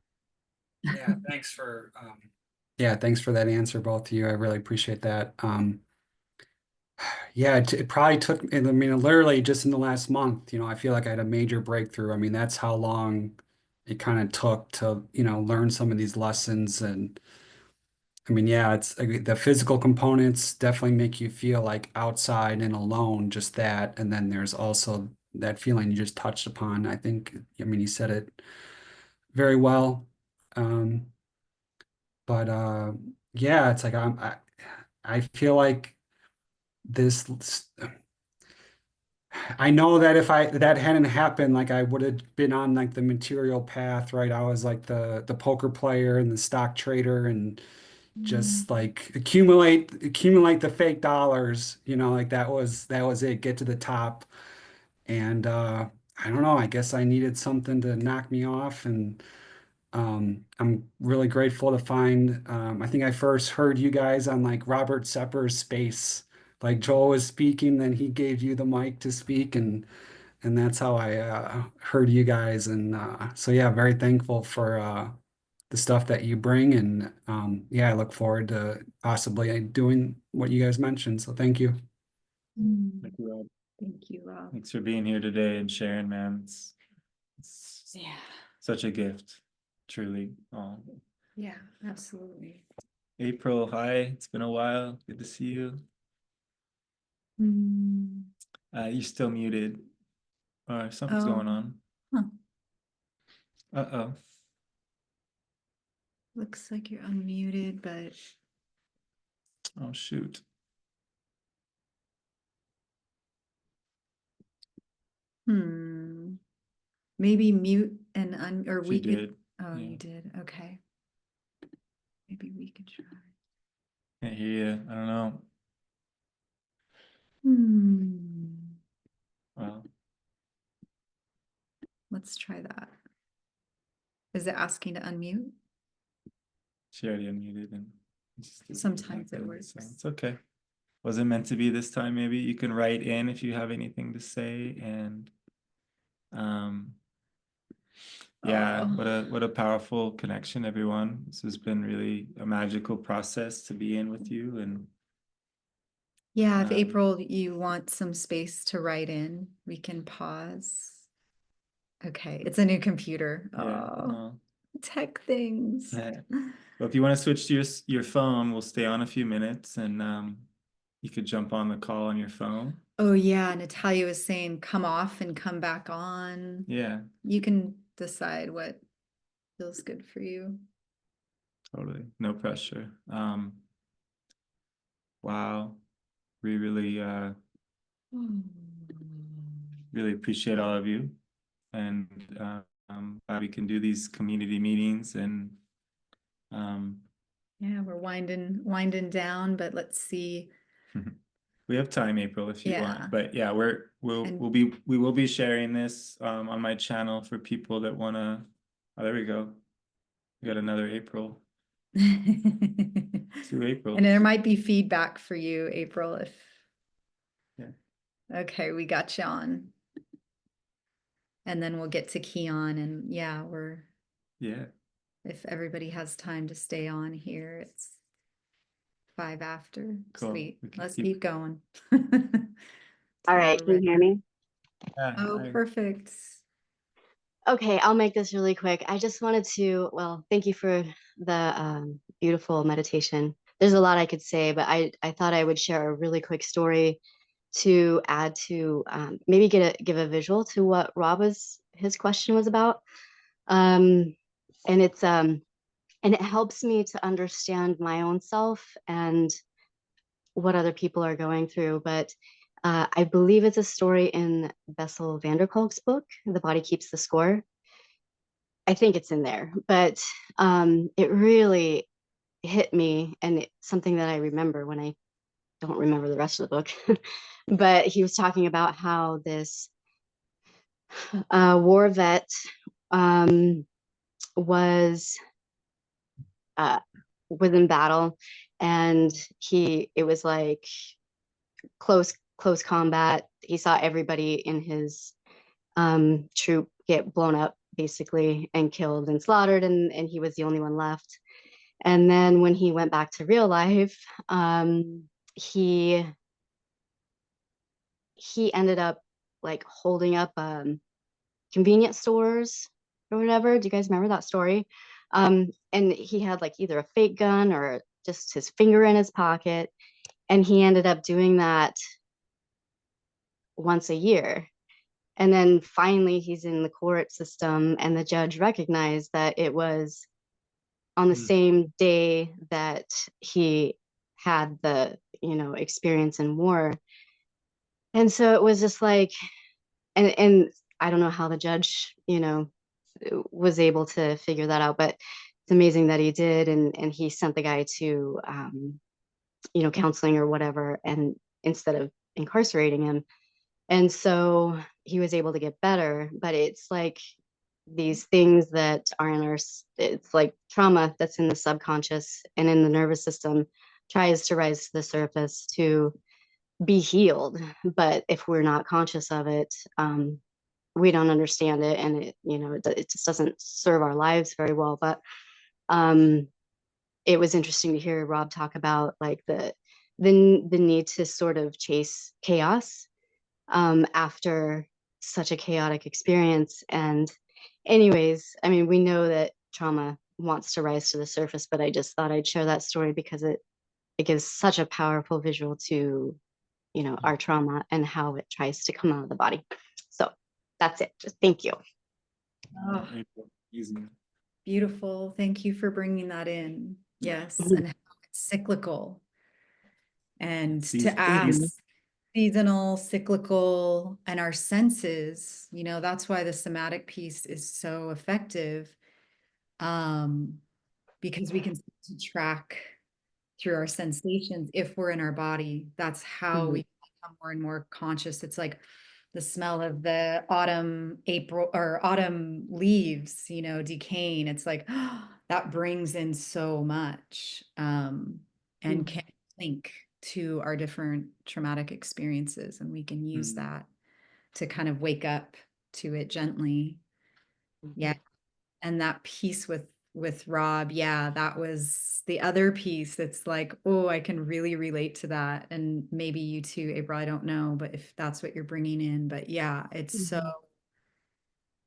Yeah, thanks for that answer, both of you. I really appreciate that. Yeah, it probably took, I mean, literally just in the last month, you know, I feel like I had a major breakthrough. I mean, that's how long it kind of took to, you know, learn some of these lessons. And I mean, yeah, it's the physical components definitely make you feel like outside and alone, just that. And then there's also that feeling you just touched upon. I think, I mean, you said it very well. Um, but yeah, it's like I feel like this I know that if that hadn't happened, like I would have been on like the material path, right? I was like the poker player and the stock trader and just like accumulate the fake dollars, like that was it, get to the top. And I don't know, I guess I needed something to knock me off. And I'm really grateful to find I think I first heard you guys on like Robert Sepper's space. Like Joel was speaking, then he gave you the mic to speak, and that's how I heard you guys. And so yeah, very thankful for the stuff that you bring. And yeah, I look forward to possibly doing what you guys mentioned. So thank you. Thank you, Rob. Thank you, Rob. Thanks for being here today and sharing, man. It's Yeah, such a gift, truly. Oh. yeah, absolutely. April, hi. It's been a while. Good to see you. You're still muted. Something's going on. Huh. Uh-oh. Looks like you're unmuted, but Oh, shoot. maybe mute and or She we could. did. Oh, Yeah. you did. Okay. Maybe we could try. Can't hear you. I don't know. Well, Let's try that. Is it asking to unmute? she already unmuted and Sometimes it so works. it's okay. Wasn't meant to be this time. Maybe you can write in if you have anything to say. And yeah, what a powerful connection, everyone. This has been really a magical process to be in with you. And Yeah, if April, you want some space to write in, we can pause. Okay, it's a new computer. yeah, Oh, tech things. well, if you want to switch to your phone, we'll stay on a few minutes, and you could jump on the call on your phone. Oh yeah, Natalia was saying come off and come back on. Yeah, You can decide what feels good for you. totally. No pressure. Wow. We really really appreciate all of you, and glad we can do these community meetings. And yeah, we're winding down, but let's see. we have time, April, if you Yeah. want. But yeah, we will be sharing this on my channel for people that want to. Oh, there we go. We got another April. 2 April. And there might be feedback for you, April, if. Yeah. Okay, we got you on. And then we'll get to Keon, and yeah, if everybody has time to stay on here, it's 5 after. Cool. Sweet. Let's keep keep going. All right, can you hear me? Yeah, Oh, perfect. Okay, I'll make this really quick. I just wanted to, well, thank you for the beautiful meditation. There's a lot I could say, but I thought I would share a really quick story to add to maybe give a visual to what his question was about. And it helps me to understand my own self and what other people are going through. But I believe it's a story in Bessel van der Kolk's book, The Body Keeps the Score. I think it's in there, but it really hit me, and it's something that I remember when I don't remember the rest of the book. But he was talking about how this war vet was in battle, and it was like close combat. He saw everybody in his troop get blown up basically and killed and slaughtered, and he was the only one left. And then when he went back to real life, he ended up like holding up convenience stores or whatever. Do you guys remember that story? And he had like either a fake gun or just his finger in his pocket. And he ended up doing that once a year. And then finally he's in the court system, and the judge recognized that it was on the same day that he had the, experience in war. And so it was just like, and I don't know how the judge, was able to figure that out, but it's amazing that he did. And he sent the guy to, counseling or whatever, and instead of incarcerating him. And so he was able to get better. But it's like these things that are in it's like trauma that's in the subconscious and in the nervous system tries to rise to the surface to be healed. But if we're not conscious of it, we don't understand it, and it just doesn't serve our lives very well. But it was interesting to hear Rob talk about like the need to sort of chase chaos after such a chaotic experience. And anyways, I mean, we know that trauma wants to rise to the surface, but I just thought I'd share that story because it gives such a powerful visual to, our trauma and how it tries to come out of the body. So that's it. Just thank you. Oh, Easy. beautiful. Thank you for bringing that in. Yes. And how it's cyclical. And to ask seasonal, cyclical, and our senses, that's why the somatic piece is so effective. Because we can track through our sensations if we're in our body. That's how we become more and more conscious. It's like the smell of the autumn leaves, decaying. It's like that brings in so much and can link to our different traumatic experiences, and we can use that to kind of wake up to it gently. Yeah. And that piece with Rob, yeah, that was the other piece that's like, oh, I can really relate to that. And maybe you too, April, I don't know, but if that's what you're bringing in. But yeah, it's so,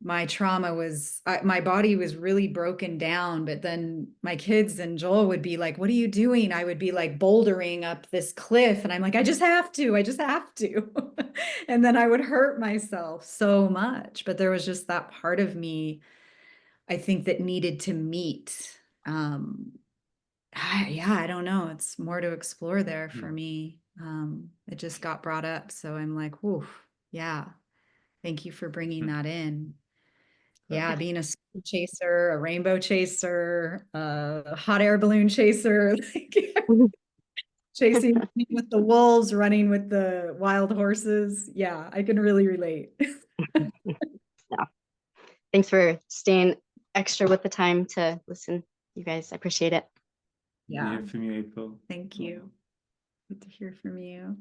my trauma was, my body was really broken down, but then my kids and Joel would be like, what are you doing? I would be like bouldering up this cliff, and I'm like, I just have to. And then I would hurt myself so much, but there was just that part of me, I think, that needed to meet. Yeah, I don't know. It's more to explore there for me. It just got brought up. So I'm like, whew, yeah. Thank you for bringing that in. Yeah, being a storm chaser, a rainbow chaser, a hot air balloon chaser, like chasing with the wolves, running with the wild horses. Yeah, I can really relate. Yeah. Thanks for staying extra with the time to listen, you guys. I appreciate it. Yeah. Hear from you, April. Thank you. Good to hear from you.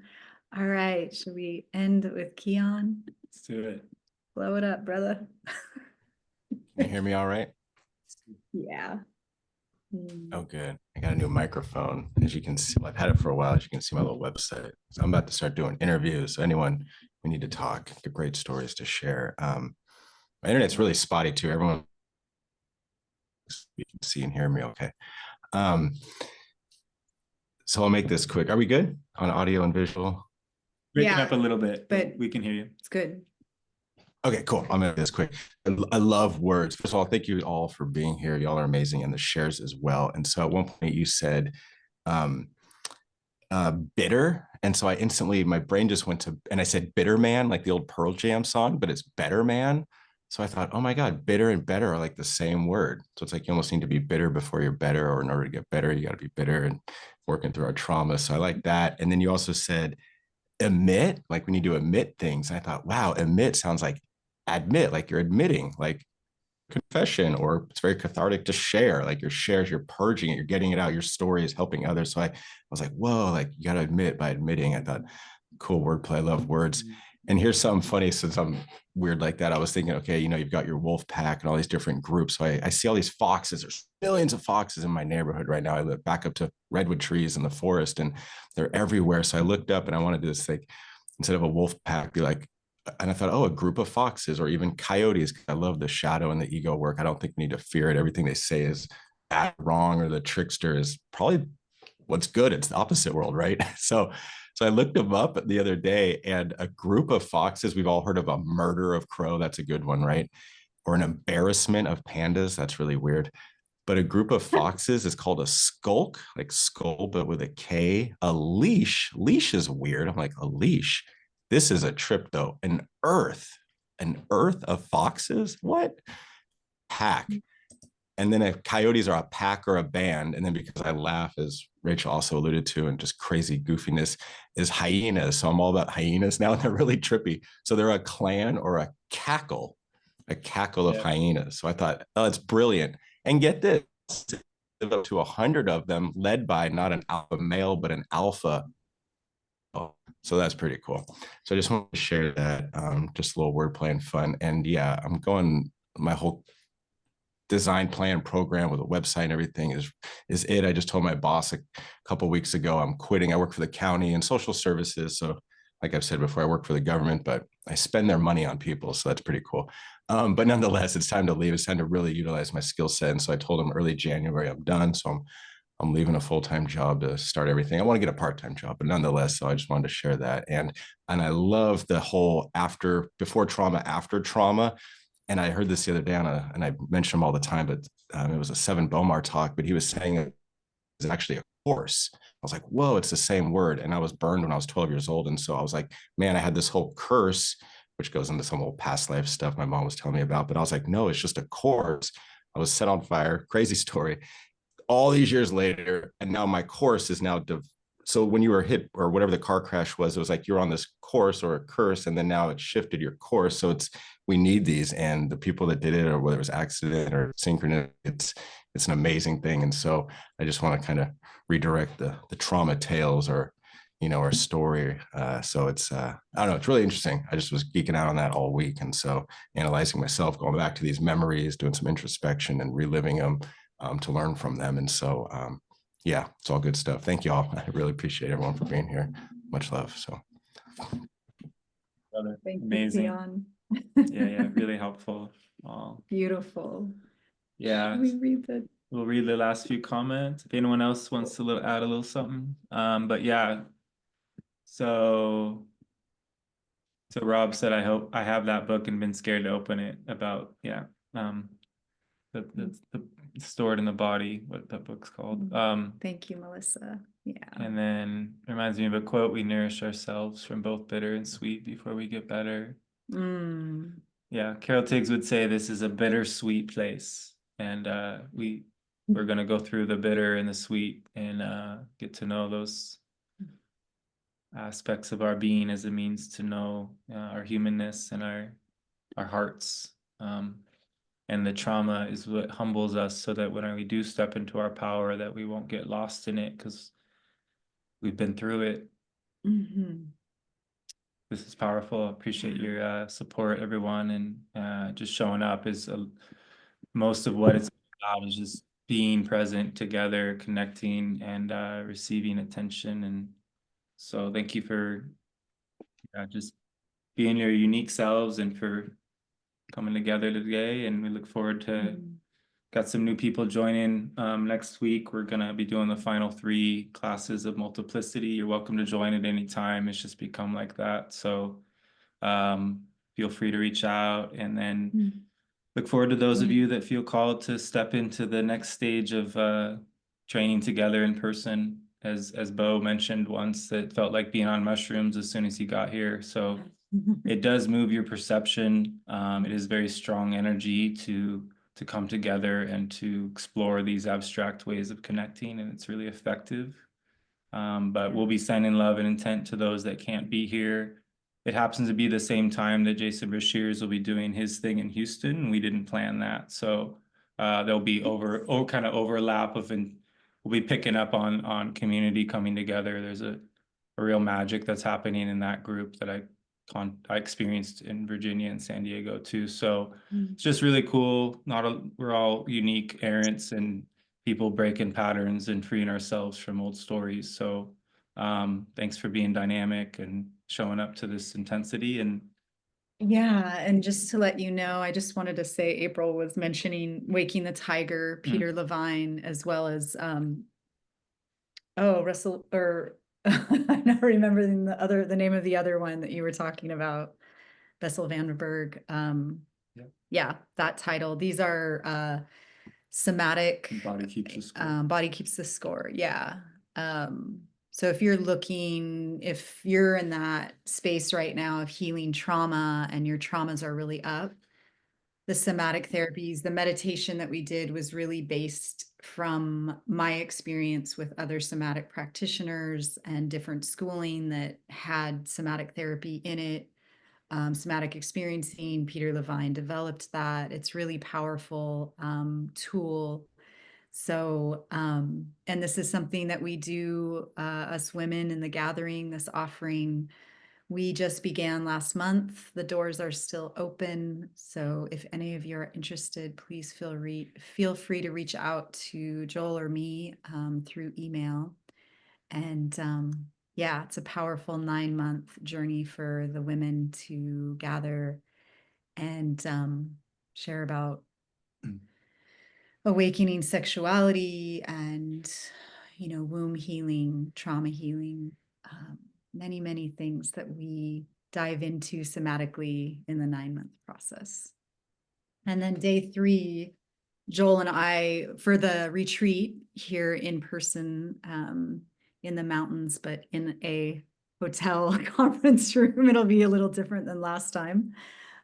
All right, should we end with Keon? Let's do it. Blow it up, brother. Can you hear me all right? Yeah. Oh, good. I got a new microphone. As you can see, well, I've had it for a while. As you can see, my little website. So I'm about to start doing interviews. So anyone we need to talk, get great stories to share. My internet's really spotty too. Everyone, you can see and hear me okay. So I'll make this quick. Are we good on audio and visual? Breaking Yeah, up a little bit, but but we can hear you. it's good. Okay, cool. I'm gonna make this quick. I love words. First of all, thank you all for being here. Y'all are amazing, and the shares as well. And so at one point you said bitter. And so I instantly, my brain just went to, and I said bitter man, like the old Pearl Jam song, but it's better man. So I thought, oh my God, bitter and better are like the same word. So it's like you almost need to be bitter before you're better, or in order to get better, you got to be bitter, and working through our trauma. So I like that. And then you also said admit, like we need to admit things. And I thought, wow, admit sounds like admit, like you're admitting, like confession, or it's very cathartic to share, like your shares, you're purging it, you're getting it out, your story is helping others. So I was like, whoa, like you got to admit by admitting. I thought, cool wordplay. I love words. And here's something funny, since I'm weird like that. I was thinking, okay, you've got your wolf pack and all these different groups. So I see all these foxes. There's millions of foxes in my neighborhood right now. I live back up to redwood trees in the forest, and they're everywhere. So I looked up and I wanted to just think, instead of a wolf pack, be like, and I thought, oh, a group of foxes, or even coyotes. I love the shadow and the ego work. I don't think we need to fear it. Everything they say is bad, wrong, or the trickster is probably what's good? It's the opposite world, right? So I looked them up the other day, and a group of foxes, we've all heard of a murder of crow. That's a good one, right? Or an embarrassment of pandas. That's really weird. But a group of foxes is called a skulk, like skull, but with a K. A leash is weird. I'm like, a leash. This is a trip though. An earth of foxes? What? Pack. And then if coyotes are a pack or a band, and then because I laugh, as Rachel also alluded to, and just crazy goofiness, is hyenas. So I'm all about hyenas now, and they're really trippy. So they're a clan or a cackle of hyenas. So I thought, oh, it's brilliant. And get this, up to 100 of them, led by not an alpha male, but an alpha. Oh, so that's pretty cool. So I just want to share that, just a little wordplay and fun. And yeah, I'm going, my whole design plan program with a website and everything is it. I just told my boss a couple of weeks ago, I'm quitting. I work for the county and social services. So like I've said before, I work for the government, but I spend their money on people. So that's pretty cool. But nonetheless, it's time to leave. It's time to really utilize my skill set. And so I told him early January, I'm done. So I'm leaving a full-time job to start everything. I want to get a part-time job, but nonetheless, so I just wanted to share that. And I love the whole before trauma, after trauma. And I heard this the other day and I mention him all the time, but it was a Seven Bomar talk, but he was saying it's actually a course. I was like, whoa, it's the same word. And I was burned when I was 12 years old. And so I was like, man, I had this whole curse, which goes into some old past life stuff my mom was telling me about. But I was like, no, it's just a course. I was set on fire. Crazy story. All these years later, and now my course is now so when you were hit or whatever the car crash was, it was like you're on this course or a curse, and then now it shifted your course. So we need these, and the people that did it, or whether it was accident or synchronous, it's an amazing thing. And so I just want to kind of redirect the trauma tales, or our story. So it's I don't know, it's really interesting. I just was geeking out on that all week, and so analyzing myself, going back to these memories, doing some introspection and reliving them, to learn from them. And so yeah, it's all good stuff. Thank you all. I really appreciate everyone for being here. Much love. So amazing. Yeah, really helpful. Beautiful. Yeah. We read that. We'll read the last few comments if anyone else wants to add a little something. But yeah, so Rob said, I hope I have that book and been scared to open it, about the stored in the body, what that book's called. Thank you, Melissa. Yeah. And then reminds me of a quote: we nourish ourselves from both bitter and sweet before we get better. Yeah, Carol Tiggs would say this is a bittersweet place, and we're going to go through the bitter and the sweet, and get to know those aspects of our being as a means to know our humanness and our hearts. And the trauma is what humbles us, so that when we do step into our power, that we won't get lost in it, because we've been through it. This is powerful. I appreciate your support, everyone, and just showing up is most of what it's about, is just being present together, connecting, and receiving attention. And so thank you for just being your unique selves, and for coming together today. And we look forward to got some new people joining next week. We're gonna be doing the final 3 classes of multiplicity. You're welcome to join at any time. It's just become like that. So feel free to reach out, and then look forward to those of you that feel called to step into the next stage of training together in person. As Bo mentioned once, that felt like being on mushrooms as soon as he got here. So it does move your perception. It is very strong energy to come together and to explore these abstract ways of connecting, and it's really effective. But we'll be sending love and intent to those that can't be here. It happens to be the same time that Jason Brashears will be doing his thing in Houston, and we didn't plan that. So there'll be kind of overlap of, and we'll be picking up on community coming together. There's a real magic that's happening in that group that I experienced in Virginia and San Diego too. So it's just really cool. We're all unique errants and people breaking patterns and freeing ourselves from old stories. So thanks for being dynamic and showing up to this intensity. And yeah, and just to let you know, I just wanted to say April was mentioning Waking the Tiger, Peter Levine, as well as Oh, Russell, or I'm not remembering the name of the other one that you were talking about. Bessel van der Berg. Yeah, that title. These are somatic. Body keeps the score. Body keeps the score. Yeah. So if you're in that space right now of healing trauma and your traumas are really up, the somatic therapies, the meditation that we did was really based from my experience with other somatic practitioners and different schooling that had somatic therapy in it. Somatic experiencing, Peter Levine developed that. It's really powerful tool. So, and this is something that we do, us women in the gathering, this offering. We just began last month. The doors are still open. So if any of you are interested, please feel free to reach out to Joel or me through email. And yeah, it's a powerful 9-month journey for the women to gather and share about awakening sexuality and, womb healing, trauma healing, many, many things that we dive into somatically in the 9-month process. And then day 3, Joel and I, for the retreat here in person in the mountains, but in a hotel conference room, it'll be a little different than last time.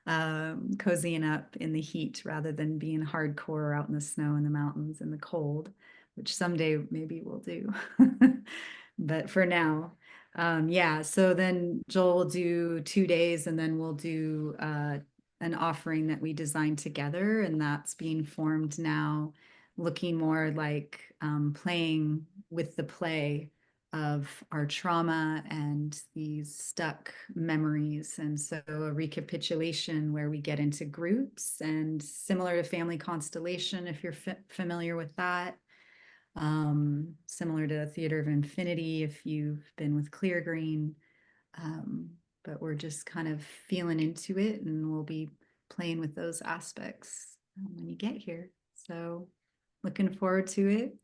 Cozying up in the heat rather than being hardcore out in the snow in the mountains in the cold, which someday maybe we'll do. But for now, yeah. So then Joel will do 2 days and then we'll do an offering that we designed together, and that's being formed now, looking more like playing with the play of our trauma and these stuck memories. And so a recapitulation where we get into groups, and similar to family constellation, if you're familiar with that, similar to Theater of Infinity if you've been with Clear Green. But we're just kind of feeling into it, and we'll be playing with those aspects when you get here. So looking forward to it.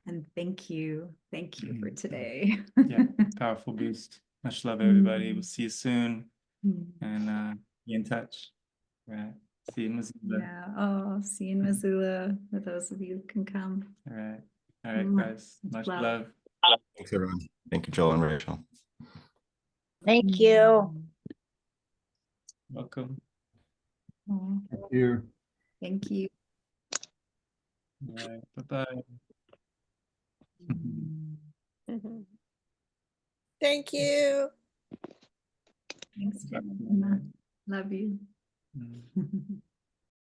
And thank you for today. Yeah, powerful boost. Much love, everybody. We'll see you soon, and be in touch. All right. See you in Missoula. Yeah. Oh, see you in Missoula for those of you who can come. All right, guys. Much love. Thanks, everyone. Thank you, Joel and Rachel. Thank you. Welcome. Thank you. Thank you. All right. Bye-bye. Thank you. Thanks, Jenna. Love you.